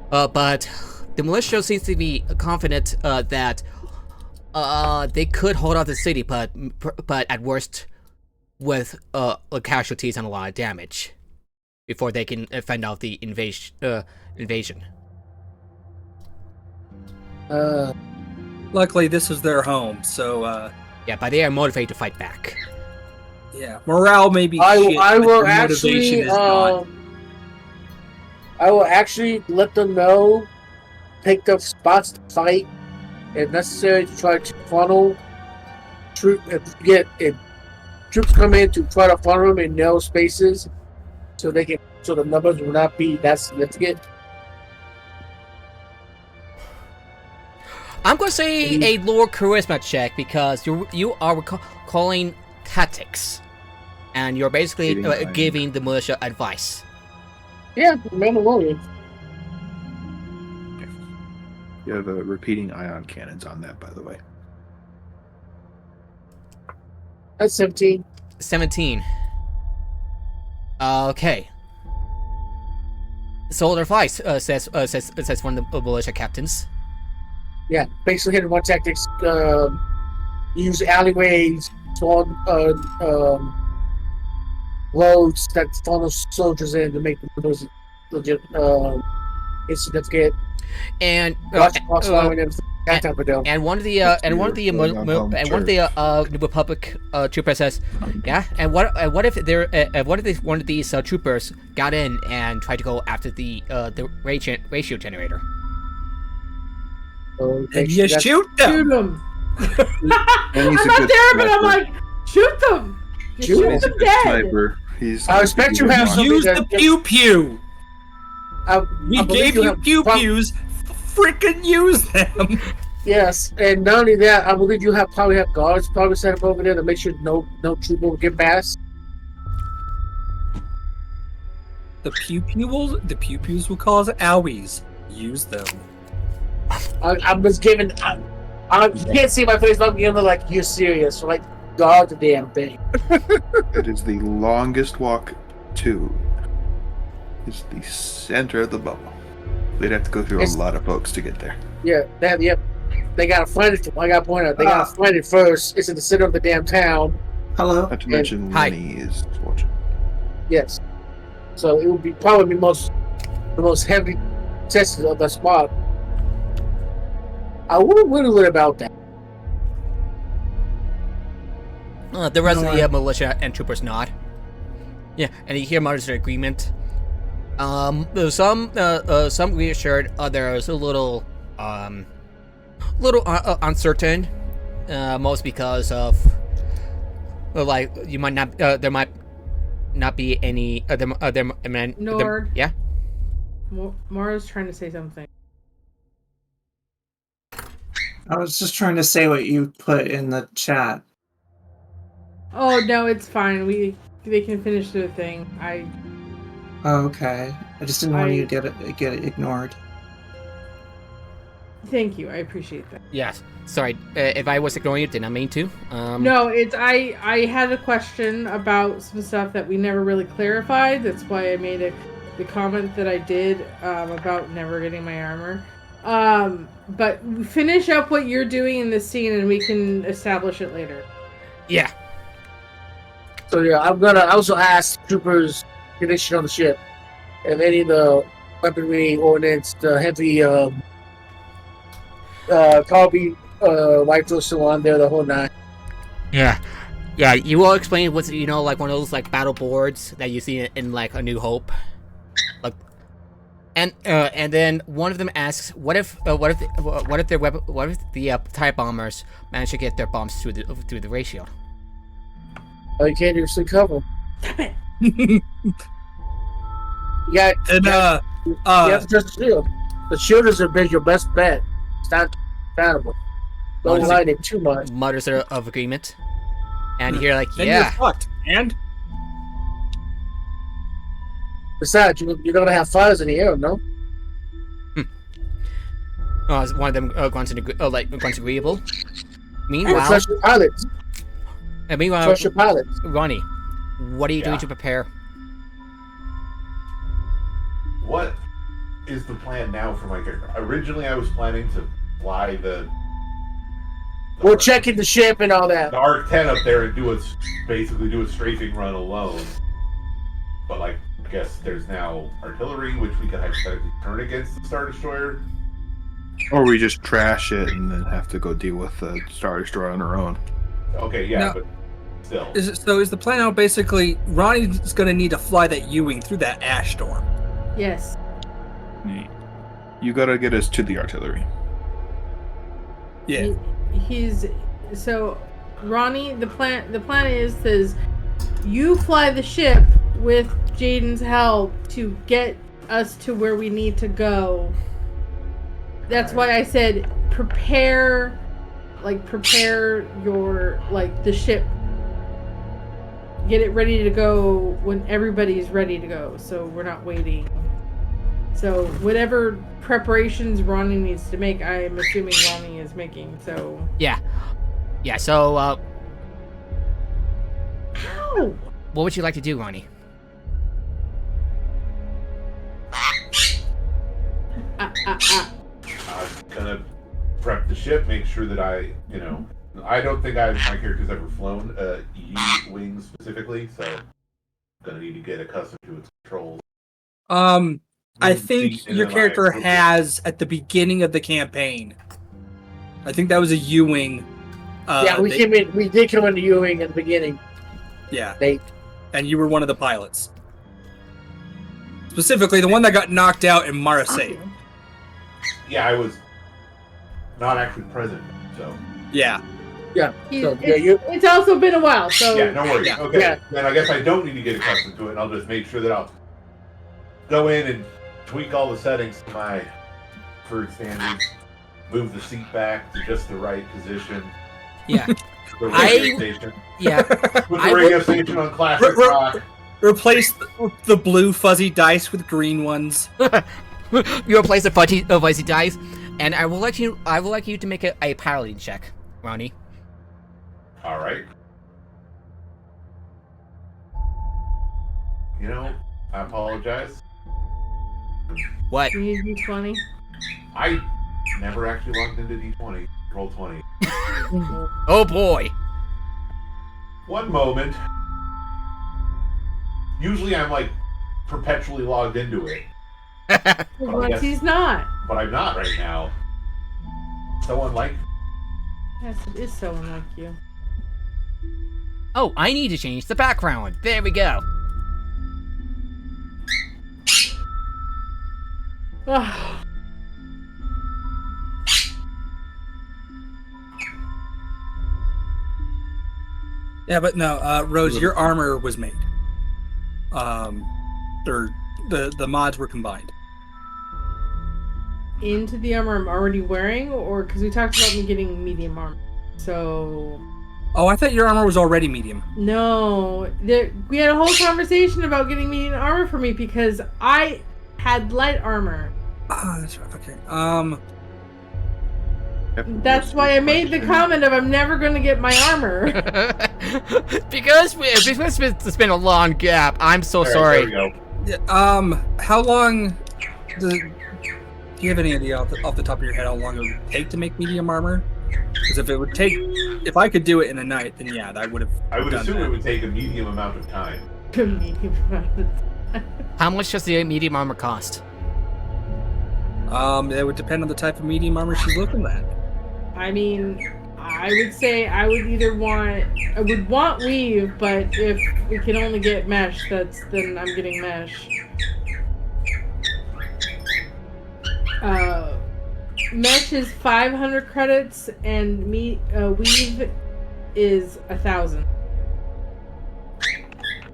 But the militia seems to be confident that they could hold off the city, but at worst with casualties and a lot of damage before they can fend off the invasion. Luckily, this is their home, so Yeah, but they are motivated to fight back. yeah, morale may be. I shit, will but their motivation actually is not. I will actually let them know, take the spots to fight, if necessary, to try to funnel troops come in to try to funnel them in narrow spaces, so the numbers will not be that significant. I'm gonna say a lower charisma check because you are calling tactics, and you're basically giving the militia advice. Yeah, Mandalorian. You have repeating ion cannons on that, by the way. That's 17. 17. Okay. So their advice says one of the militia captains. Yeah, basically hit one tactics. Use alleyways, roads that funnel soldiers in to make those legit insignificant. And Crossfire and that type of deal. and one of the Republic troopers says, yeah. And what if one of these troopers got in and tried to go after the ratio generator? And you shoot them. Shoot them. And he's I'm a not good there, but I'm sniper. like, shoot them. You Shoot shoot them. He's a them good dead. sniper. He's I expect you have some- Use the pew pew. We I believe gave you have pew pews. Freaking use them. Yes, and not only that, I believe you probably have guards probably set up over there to make sure no trooper will get past. The pew-pews will cause owies. Use them. I'm just giving. You can't see my face, but I'm giving like you're serious. Like guard the damn thing. It is the longest walk to. It's the center of the bubble. They'd have to go through a lot of folks to get there. Yeah, yep. They gotta find it. I gotta point out, they gotta find it first. It's in the center of the damn town. Hello? Not to mention Hi. Lenny is watching. Yes. So it would be probably the most heavy tested of the spot. I wouldn't really worry about that. The rest of the militia and troopers nod. Yeah, and you hear mutters of agreement. There's some reassured, others a little uncertain, most because of like you might not there might not be any Nord. yeah. Mara's trying to say something. I was just trying to say what you put in the chat. Oh no, it's fine. They can finish their thing. Oh, okay. I just didn't want you to get it ignored. Thank you. I appreciate that. Yes. Sorry, if I was ignoring you, did not mean to. No, it's I had a question about some stuff that we never really clarified. That's why I made the comment that I did about never getting my armor. But finish up what you're doing in this scene, and we can establish it later. Yeah. So yeah, I'm gonna also ask troopers condition on the ship, if any of the weaponry ordnance, the heavy carbine rifles still on there, the whole nine. Yeah. Yeah, you all explain what's like one of those like battle boards that you see in like A New Hope, like, and then one of them asks, what if the TIE bombers manage to get their bombs through the ratio? Oh, you can't even see cover. Damn it! You have to trust the shield. The shield is your best bet. It's not compatible. Don't light it too much. Mutters of agreement, and you're like, Then yeah. you're fucked. And Besides, you're gonna have fires in the air, no? One of them grunts agreeable. Meanwhile, Trust your pilots. Trust your pilots. Ronnie, what are you doing to prepare? What is the plan now for my character? Originally, I was planning to fly the We're checking the ship and all that. the Arc 10 up there and basically do a strafing run alone. But like, I guess there's now artillery, which we could hypothetically turn against the Star Destroyer. Or we just trash it and then have to go deal with the Star Destroyer on our own. Okay, yeah, No. but still. is the plan now basically Ronnie's going to need to fly that U-wing through that ash storm? Yes. You gotta get us to the artillery. Yeah. So Ronnie, the plan is you fly the ship with Jaden's help to get us to where we need to go. That's why I said prepare your the ship. Get it ready to go when everybody's ready to go, so we're not waiting. So whatever preparations Ronnie needs to make, I am assuming Ronnie is making. So Yeah. So, Ow! what would you like to do, Ronnie? I'm gonna prep the ship, make sure that I don't think my character's ever flown a U-wing specifically, so I'm gonna need to get accustomed to its controls. I think your character has at the beginning of the campaign. I think that was a U-wing. We did come into U-wing at the beginning. Yeah. They And you were one of the pilots. Specifically, the one that got knocked out in Mara saved. Yeah, I was not actually present, so. Yeah. It's also been a while, so Yeah, no worries. Yeah. Okay, Yeah. then I guess I don't need to get accustomed to it, and I'll just make sure that I'll go in and tweak all the settings to my preferred standards. move the seat back to just the right position. Yeah. The radio station. Yeah. With the radio station on classic rock. Replace the blue fuzzy dice with green ones. You replace the fuzzy dice, and I would like you to make a piloting check, Ronnie. All right. You know, I apologize. What? You need D20. I never actually logged into D20. Roll 20. Oh boy. One moment. Usually I'm like perpetually logged into it. Once he's not. But I'm not right now. So unlike. Yes, it is so unlike you. Oh, I need to change the background. There we go. Yeah, but no, Rose, your armor was made. Or the mods were combined. Into the armor I'm already wearing, or because we talked about me getting medium armor. So. Oh, I thought your armor was already medium. No, we had a whole conversation about getting medium armor for me because I had light armor. Ah, that's right. Okay. That's why I made the comment of I'm never going to get my armor. because it's been a long gap. I'm so sorry. There we go. How long do you have any idea off the top of your head how long it would take to make medium armor? Because if I could do it in a night, then yeah, I would have. I would assume it would take a medium amount of time. How much does the medium armor cost? It would depend on the type of medium armor she's looking at. I mean, I would say I would want weave, but if we can only get mesh, then I'm getting mesh. Mesh is 500 credits, and weave is 1,000.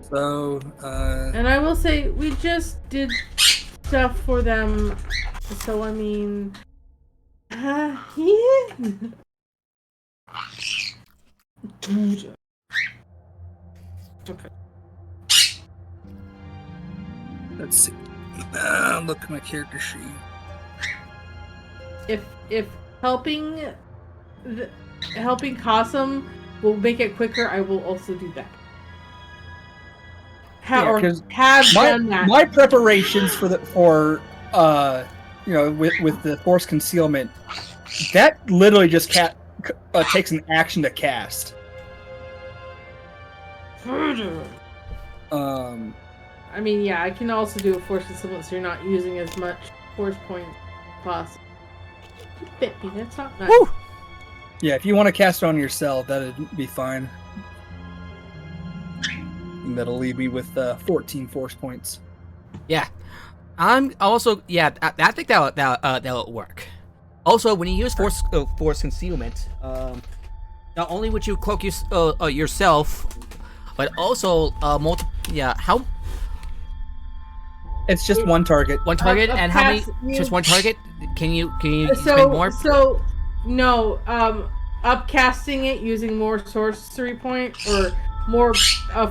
So, and I will say we just did stuff for them, so I mean, yeah. Okay. Let's see. Look at my character sheet. If helping Cosm will make it quicker, I will also do that. Have done that. My preparations with the force concealment, that literally just takes an action to cast. I mean, yeah, I can also do a force concealment, so you're not using as much force points possible. Bit me, that's not nice. Woo! Yeah, if you want to cast it on yourself, that'd be fine. And that'll leave me with 14 force points. Yeah, I'm also I think that'll work. Also, when you use force concealment, not only would you cloak yourself, but also how. It's just one target. One target, and how many? Just one target. Can you spend more? So no, upcasting it using more sorcery point or more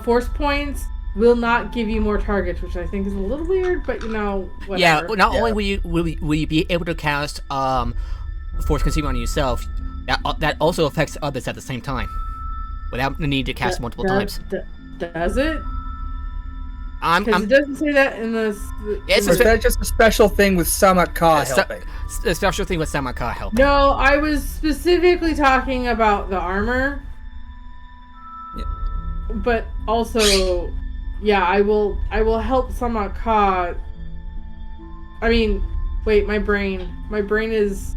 force points will not give you more targets, which I think is a little weird, but whatever. Yeah, not only will you be able to cast force concealment on yourself, that also affects others at the same time, without the need to cast multiple times. Does it? Because it doesn't say that in the. That's just a special thing with Samat Ka helping. A special thing with Samat Ka helping. No, I was specifically talking about the armor. Yeah. But also, yeah, I will help Samat Ka. I mean, wait, my brain is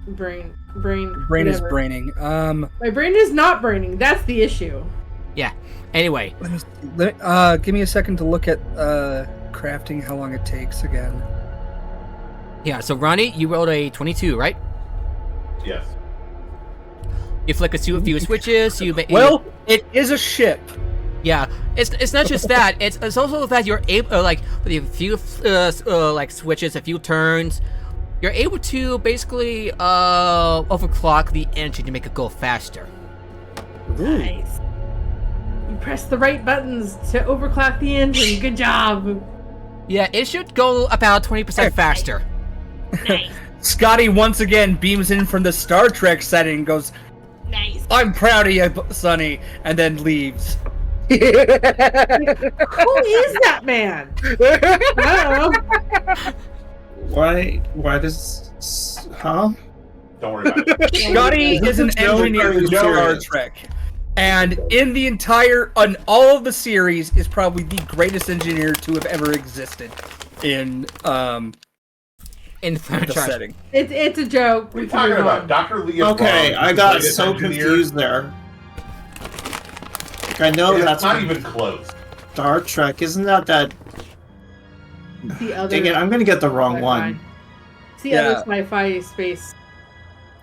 braining. Is braining. My brain is not braining. That's the issue. Yeah. Anyway, give me a second to look at crafting. How long it takes again? Yeah. So Ronnie, you rolled a 22, right? Yes. You flick a few switches. It is a ship. Yeah. It's not just that. It's also that you're able with a few switches, a few turns. You're able to basically overclock the engine to make it go faster. Nice. You press the right buttons to overclock the engine. Good job. Yeah, it should go about 20% faster. Nice. Scotty once again beams in from the Star Trek setting and goes, Nice. I'm proud of you, Sonny, and then leaves. Who is that man? I don't know. Why does... Huh? Don't worry about it. Scotty is an engineer in Star Trek. And in the on all of the series, is probably the greatest engineer to have ever existed in In the the franchise. setting. It's a joke. What are you talking about? Dr. Lee is Okay, wrong. I He's the got greatest so engineer. confused there. Like, I know It's that's not even close. Star Trek. Isn't that... The other Dang it, I'm gonna get the wrong sci-fi. one. It's the Yeah. other sci-fi space.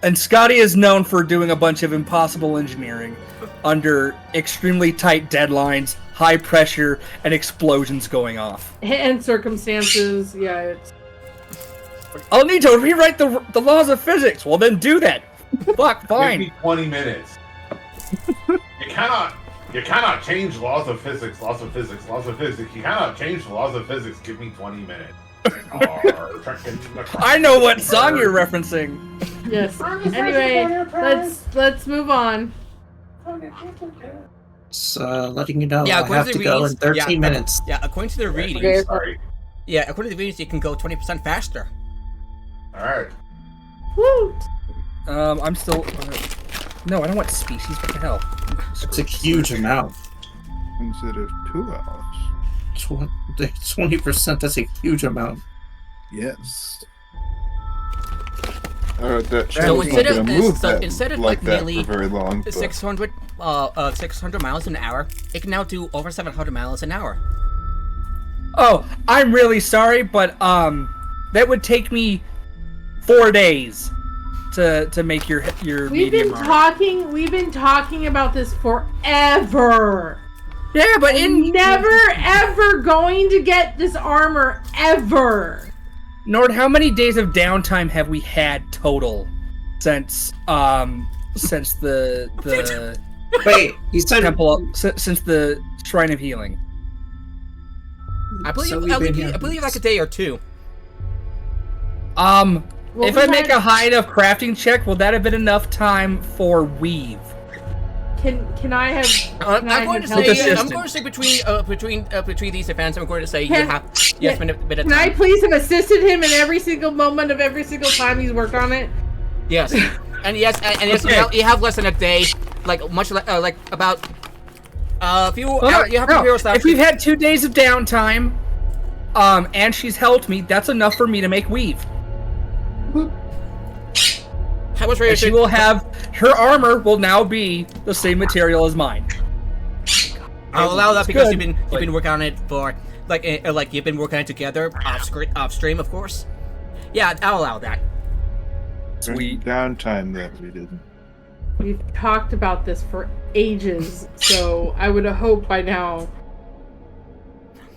And Scotty is known for doing a bunch of impossible engineering under extremely tight deadlines, high pressure, and explosions going off. And circumstances, yeah. It's... I'll need to rewrite the laws of physics. Well, then do that. Fuck, Give fine. me 20 minutes. You cannot change laws of physics. You cannot change the laws of physics. Give me 20 minutes. I know what song you're referencing. Yes. Anyway, let's move on. So, letting you know, Yeah, I according have to to the go in readings- 13 yeah. minutes. Yeah, according to the readings. Okay. Sorry. Yeah, according to the readings, you can go 20% faster. Alright. Woo! I'm still. No, I don't want species. What the hell? It's a huge amount. Instead of 2 hours. 20%, that's a huge amount. Yes. That So channel's instead not of- gonna move so that, instead of, like like, that nearly for very long. but- 600 miles an hour, it can now do over 700 miles an hour. Oh, I'm really sorry, but that would take me 4 days to make your We've medium armor. been talking about this forever. Yeah, but I'm never ever going to get this armor ever. Nord, how many days of downtime have we had total since the Wait, he said... temple since the Shrine of Healing? I believe, So we've been here- I believe like a day or two. Well, If we I make had- a high enough crafting check, will that have been enough time for weave? Can I have? Can I I'm going have to help? say, Assistant. I'm going to say between these events, I'm going to say you Can- have yes, been a bit of Can I time. please have assisted him in every single moment of every single time he's worked on it? Yes, and yes, Okay. you have less than a day, like much like about a few. Well, you have no, to hero stuff. if we've had 2 days of downtime, and she's helped me, that's enough for me to make weave. How much And she will have her armor will now be the same material as mine. I'll allow that because good, you've been working on it for like you've been working on it together off stream, of course. Yeah, I'll allow that. Sweet. Downtime that we didn't. We've talked about this for ages, so I would hope by now.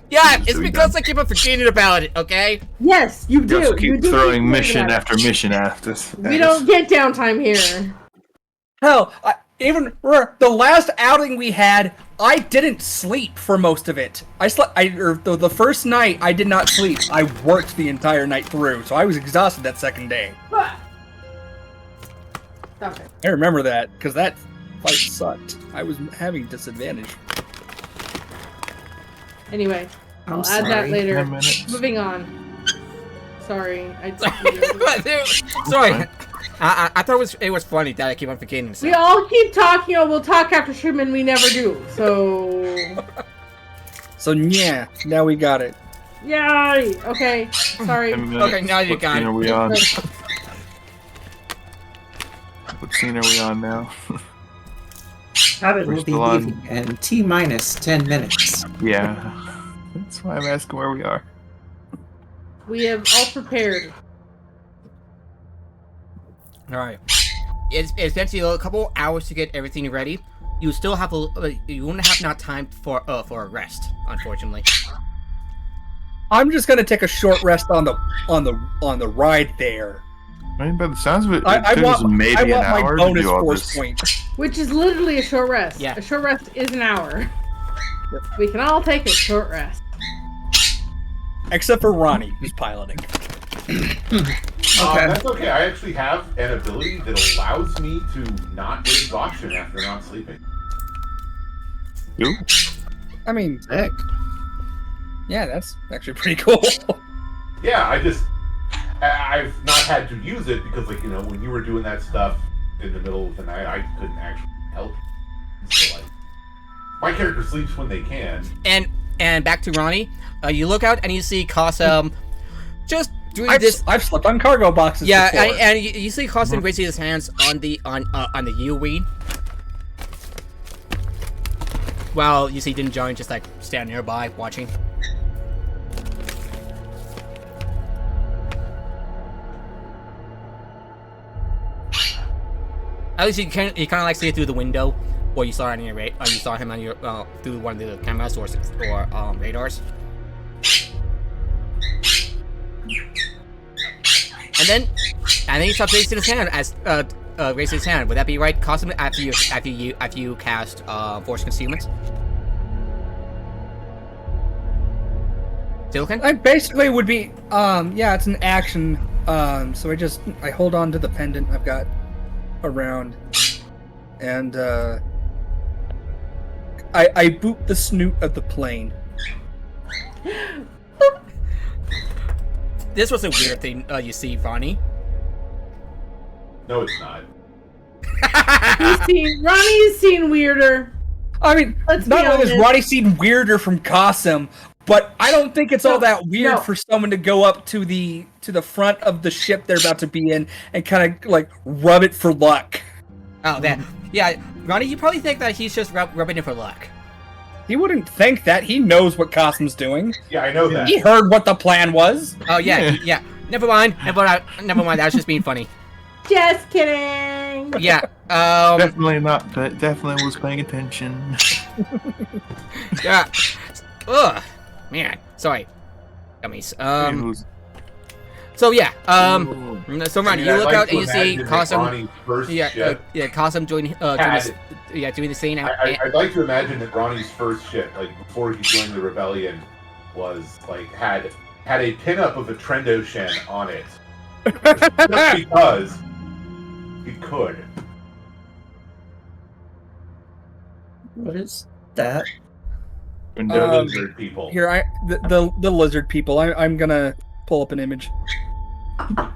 Yeah, it's because I keep on forgetting about it. Okay. Yes, you do. Just You keep do throwing keep mission doing that. after mission after. We don't get downtime here. Hell, even the last outing we had, I didn't sleep for most of it. I slept. The first night I did not sleep. I worked the entire night through, so I was exhausted that second day. Stop it. I remember that because that fight sucked. I was having disadvantage. Anyway, I'm I'll add sorry. that later. 10 minutes. Moving on. Sorry, Sorry, I thought it was funny that I keep on forgetting. we all keep talking. Oh, we'll talk after stream, and we never do. So, So yeah, now we got it. yay. Okay, sorry. 10 minutes. Okay, now you What got scene it. are we on? What scene are we on now? Habit We're will be still on- leaving in T-minus 10 minutes. Yeah. That's why I'm asking where we are. We have all prepared. All right. It's essentially a couple hours to get everything ready. You still have you won't have enough time for a rest, unfortunately. I'm just gonna take a short rest on the ride there. I mean, by the sounds of it, I it was want maybe an my hour to bonus do all force this. point. Which is literally a short rest. Yeah. A short rest is an hour. Yep. We can all take a short rest. Except for Ronnie, who's piloting. That's okay. I actually have an ability that allows me to not get exhaustion after not sleeping. You? I mean, Sick. yeah, that's actually pretty cool. Yeah, I've not had to use it because, like, you know, when you were doing that stuff in the middle of the night, I couldn't actually help. So, like, my character sleeps when they can. And back to Ronnie. You look out and you see Kasum just doing this. I've slept on cargo boxes. Yeah, before. and you see Kasum raising his hands on the U-wing. While you see Din Djarin just like stand nearby watching. At least you kind of like see it through the window, or you saw it on your you saw him on your through one of the cameras or radars. And then he starts raising his hand as raising his hand. Would that be right, Cosm? After you cast Force Concealment. Silicon? I basically would be yeah, it's an action. So I hold on to the pendant I've got around, and I boot the snoot of the plane. This was a weird thing you see, Ronnie. No, it's not. Ronnie's seen weirder. I mean, Let's not be only has honest. Ronnie seen weirder from Cosm, but I don't think it's all that weird for someone to go up to the front of the ship they're about to be in and kind of like rub it for luck. Oh, that. Yeah, Ronnie, you probably think that he's just rubbing it for luck. He wouldn't think that. He knows what Cosm's doing. Yeah, I know that. He heard what the plan was. Oh, yeah, yeah. Never mind. That was just being funny. Just kidding. Yeah. Definitely not. Definitely was paying attention. Yeah. Ugh. Man. Sorry. Dummies. So yeah. So Ronnie, you look out and you see Cosm. Yeah. Cosm doing the scene. I'd like to imagine that Ronnie's first ship, like before he joined the rebellion, was like had a pinup of a Trendoshan on it, just because he could. What is that? Lizard people. Here, the lizard people. I'm gonna pull up an image.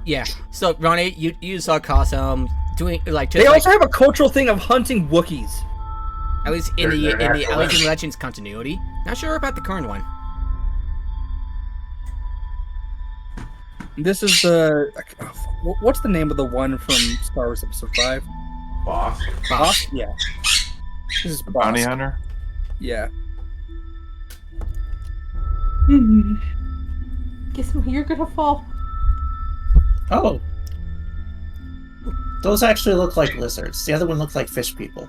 Yeah. So Ronnie, you saw Cosm doing like. Just They like, also have a cultural thing of hunting Wookiees. At least in the natural Legends continuity. Not sure about the current one. This is the what's the name of the one from Star Wars Episode 5? Boss. Boss? Yeah. This is Boss. Bounty hunter. Yeah. Guess what? You're gonna fall. Oh. Those actually look like lizards. The other one looked like fish people.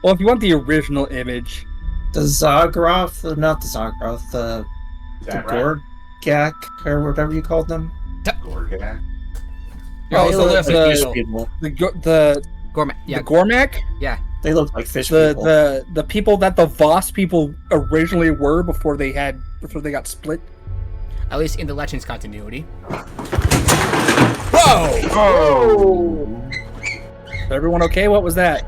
Well, if you want the original image, The Zagroth, not the Zagroth, the Gorgak, or whatever you called them. Gorgak. Oh, They so look that's like fish the people. the Gourmet. Yeah. the Gormak, Yeah. They look like fish people. the people that the Voss people originally were before they got split. At least in the Legends continuity. Oh! Is everyone okay? What was that?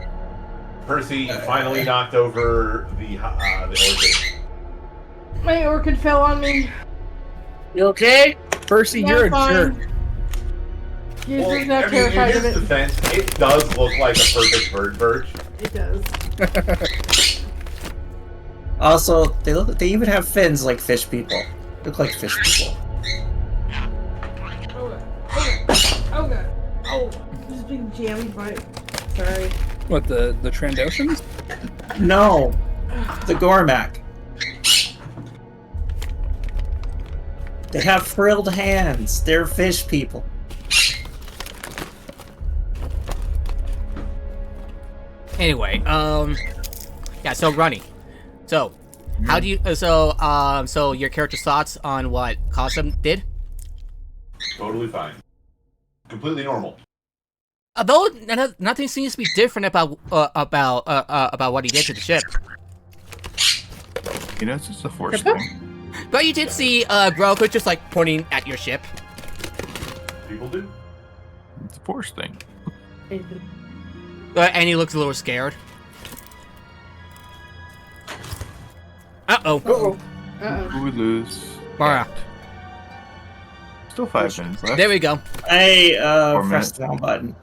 Percy finally knocked over the orchid. My orchid fell on me. You okay? Percy, Yeah, you're a fine. jerk. You're Well, just not in terrified of his it. defense, it does look like a perfect bird birch. It does. Also, they even have fins like fish people. Look like fish people. Oh god. Oh, this is being jammed by. Sorry. What, the Trandoshans? No, the Gormak. They have frilled hands. They're fish people. Anyway, yeah. So Ronnie, so How do you? So your character's thoughts on what Cosum did? Totally fine. Completely normal. Although nothing seems to be different about what he did to the ship. You know, it's just a force thing. But you did see Grogu just like pointing at your ship. People do. It's a force thing. And he looks a little scared. Uh-oh. Who would lose? Alright. Still 5 minutes left. There we go. I 4 pressed minutes. the down button.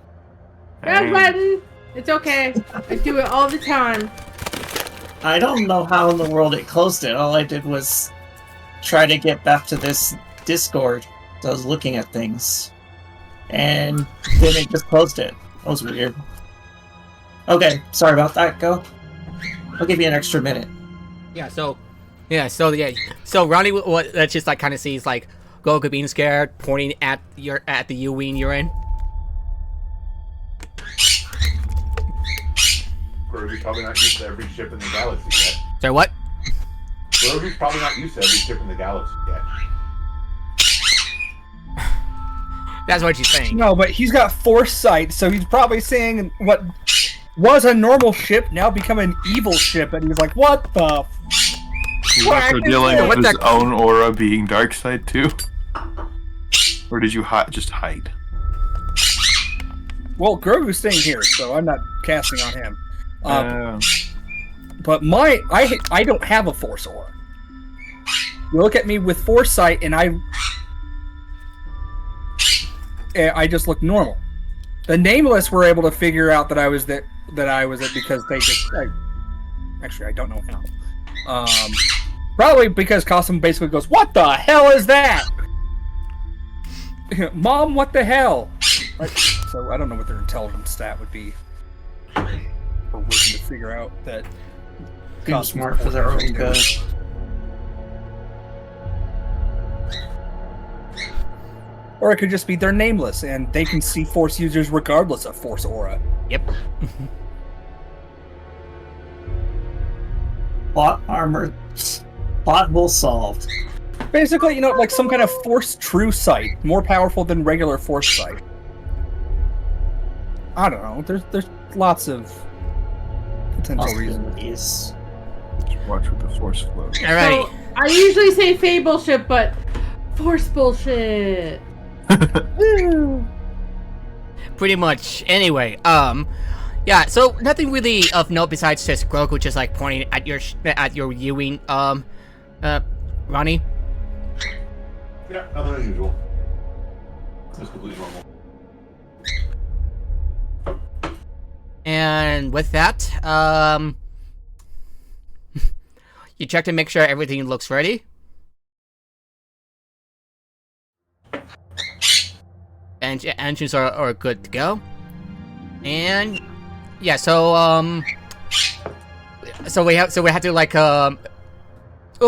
Red button. It's okay. I do it all the time. I don't know how in the world it closed it. All I did was try to get back to this Discord. So I was looking at things. And then it just closed it. That was weird. Okay, sorry about that. Go. I'll give you an extra minute. So Ronnie, what that just like kind of sees like Grogu being scared, pointing at the U-wing you're in. Grogu's probably not used to every ship in the galaxy yet. Sorry, what? Grogu's probably not used to every ship in the galaxy yet. That's what she's saying. No, but he's got foresight, so he's probably seeing what was a normal ship now become an evil ship, and he's like, "What the?" He's also dealing What with his the- own aura being dark side too. Or did you just hide? Well, Grogu's staying here, so I'm not casting on him. Uh, But I don't have a force aura. You look at me with foresight, and I just look normal. The Nameless were able to figure out that I was it because they just actually I don't know how. Probably because Cosum basically goes, "What the hell is that, Mom? What the hell?" Like, so I don't know what their intelligence stat would be for working to figure out that. Being Cosum's smart for their own good. Or it could just be they're nameless and they can see Force users regardless of Force aura. Yep. Plot armor. Plot will solved. Basically, like some kind of Force true sight, more powerful than regular Force sight. I don't know. There's lots of potential reasons. Possibilities. just watch with the force flows. Alrighty. So, I usually say fable ship, but force bullshit. Pretty much. Anyway, yeah. So nothing really of note besides just Grogu just like pointing at your U-wing. Ronnie. Yeah, nothing unusual. Just completely normal. And with that, you check to make sure everything looks ready. And engines are good to go. And yeah, so we have to like oh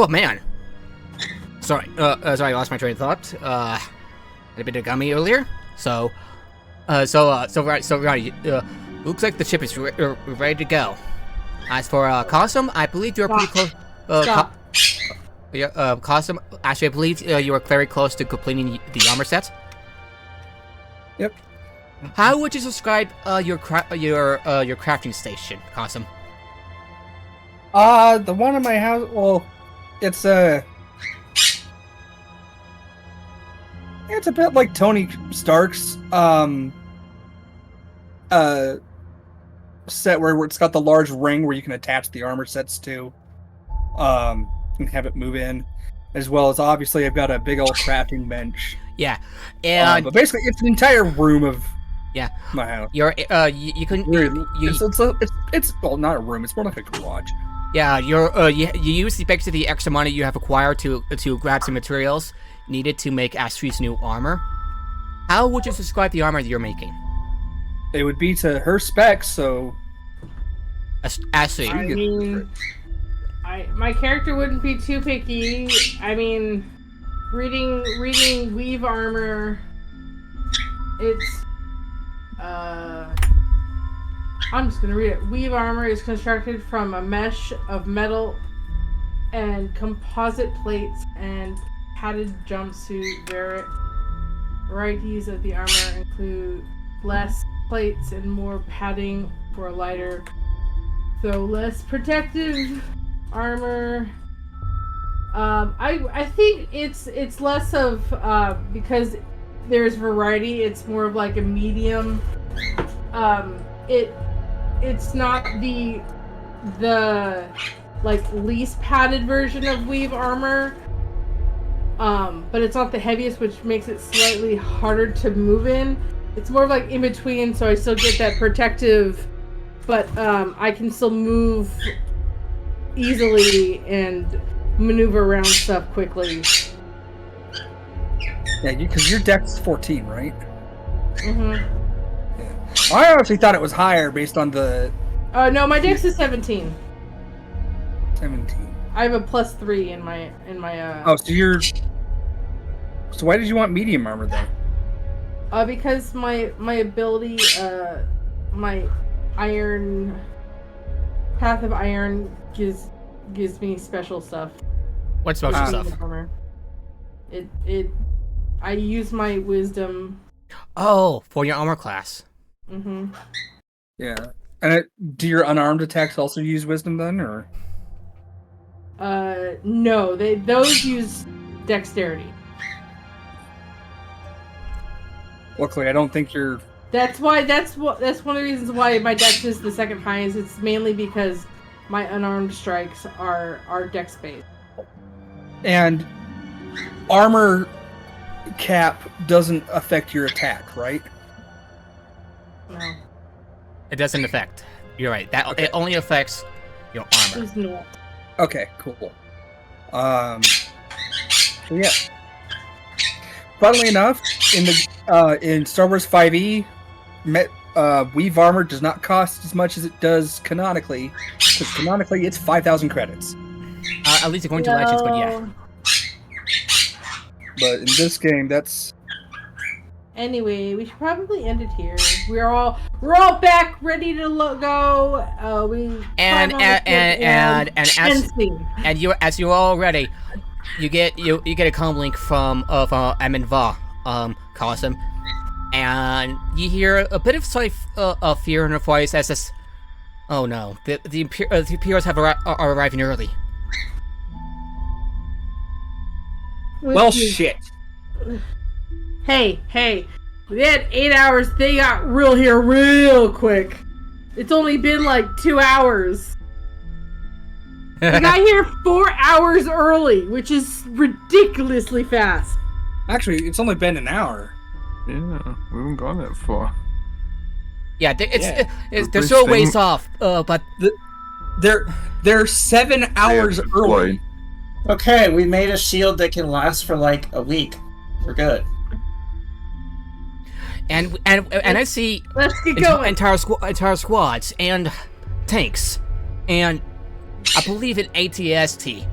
man. Sorry, I lost my train of thought. Had a bit of gummy earlier. So right, looks like the ship is ready to go. As for Cosum, I believe you're pretty close. Stop. Cosum, actually, I believe you are very close to completing the armor set. Yep. How would you describe your crafting station, Cosum? The one in my house. Well, it's it's a bit like Tony Stark's set where it's got the large ring where you can attach the armor sets to, and have it move in, as well as obviously I've got a big old crafting bench. Yeah, and But basically it's an entire room of my house. you It's well, not a room. It's more like a garage. Yeah, you use basically the extra money you have acquired to grab some materials needed to make Astri's new armor. How would you describe the armor that you're making? It would be to her specs, so Astri. I mean, my character wouldn't be too picky. I mean, reading weave armor, it's I'm just gonna read it. Weave armor is constructed from a mesh of metal and composite plates and padded jumpsuit. Varieties of the armor include less plates and more padding for a lighter, though less protective armor. I think it's less of because there's variety. It's more of like a medium. It's not the like least padded version of weave armor. But it's not the heaviest, which makes it slightly harder to move in. It's more of like in between, so I still get that protective, but I can still move easily and maneuver around stuff quickly. Yeah, because your deck's 14, right? Mm-hmm. Yeah. I honestly thought it was higher based on the... No, my dex is 17. 17. I have a +3 in my Oh, so you're... So why did you want medium armor then? Because my ability, my iron... Path of Iron gives me special stuff. What special stuff? Armor. I use my wisdom. Oh, for your armor class. Mm-hmm. Yeah. And do your unarmed attacks also use wisdom then, or? No. Those use dexterity. Luckily, I don't think you're... That's one of the reasons why my dex is the second highest. It's mainly because my unarmed strikes are dex based. And armor cap doesn't affect your attack, right? No. It doesn't affect. You're right. That Okay. It only affects your armor. There's no. Okay, cool. So yeah. Funnily enough, in Star Wars 5e, weave armor does not cost as much as it does canonically, because canonically it's 5,000 credits. At least according to Legends, but yeah. But in this game, that's... Anyway, we should probably end it here. We're all back, ready to go. As you're all ready, you get a comm link from Amin Va, Cosm, and you hear a bit of fear in her voice as this. Oh no, the Imperials are arriving early. Well, shit. Hey, we had 8 hours. They got here real quick. It's only been like 2 hours. We got here 4 hours early, which is ridiculously fast. Actually, it's only been an hour. Yeah, we haven't gone that far. Yeah, they're still a ways off, but they're 7 hours early. Okay, we made a shield that can last for like a week. We're good. And I see Let's get going. entire squads and tanks and I believe an ATST.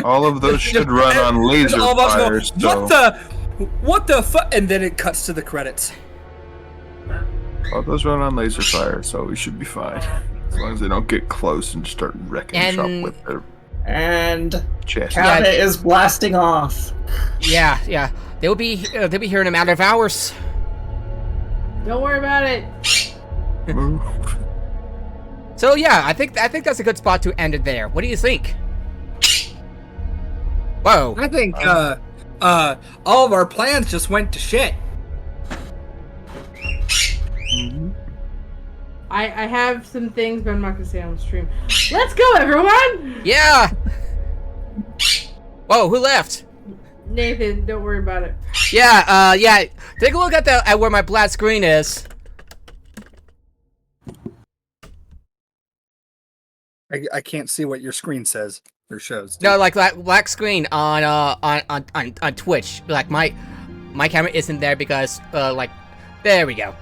All of those should run on laser fire. What the fuck? And then it cuts to the credits. All those run on laser fire, so we should be fine. As long as they don't get close and start wrecking shop with their chest. Cabot is blasting off. Yeah. They'll be here in a matter of hours. Don't worry about it. So yeah, I think that's a good spot to end it there. What do you think? Whoa. I think all of our plans just went to shit. Mm-hmm. I have some things, but I'm not gonna say on stream. Let's go, everyone! Yeah. Whoa, who left? Nathan, don't worry about it. Yeah. Take a look at where my black screen is. I can't see what your screen says or shows. No, like black screen on Twitch. Like my camera isn't there because there we go.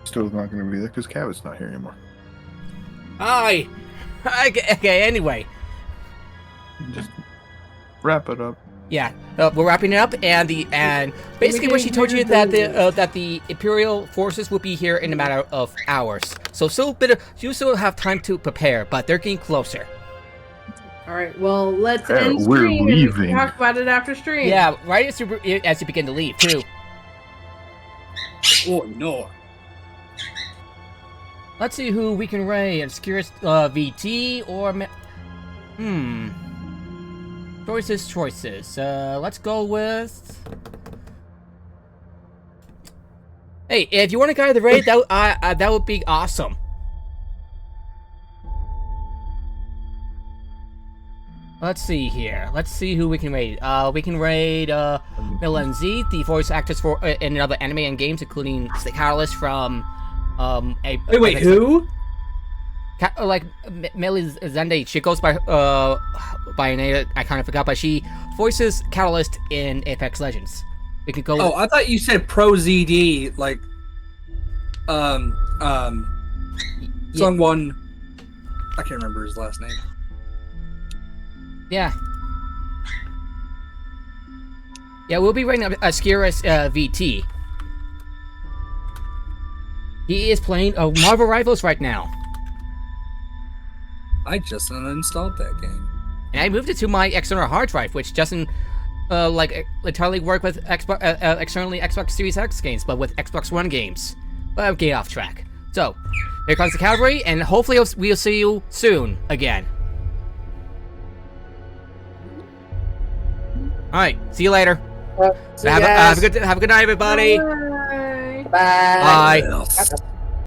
Still not going to be there because Cabot's not here anymore. Okay, anyway. Just wrap it up. Yeah, we're wrapping it up, and basically what she told you that the Imperial forces will be here in a matter of hours. So you still have time to prepare, but they're getting closer. All right. Well, let's Yeah, end we're stream leaving. and talk about it after stream. Yeah, right as you begin to leave too. Oh no. Let's see who we can raid. Obscurus VT or choices. Let's go with. Hey, if you want to guide the raid, that would be awesome. Let's see here. Let's see who we can raid. We can raid Milan Z, the voice actors for in other anime and games, including the Catalyst from Wait, who? Millie Zende. She goes by a name I kind of forgot, but she voices Catalyst in Apex Legends. We could go. Oh, I thought you said Pro ZD, like someone. I can't remember his last name. Yeah. Yeah, we'll be raiding Obscurus VT. He is playing Marvel Rivals right now. I just uninstalled that game. And I moved it to my external hard drive, which doesn't entirely work with externally Xbox Series X games, but with Xbox One games. But I'm getting off track. So, here comes the cavalry, and hopefully we'll see you soon again. Alright, see you later. See you guys. Have a good night, everybody. Bye. Bye. Bye.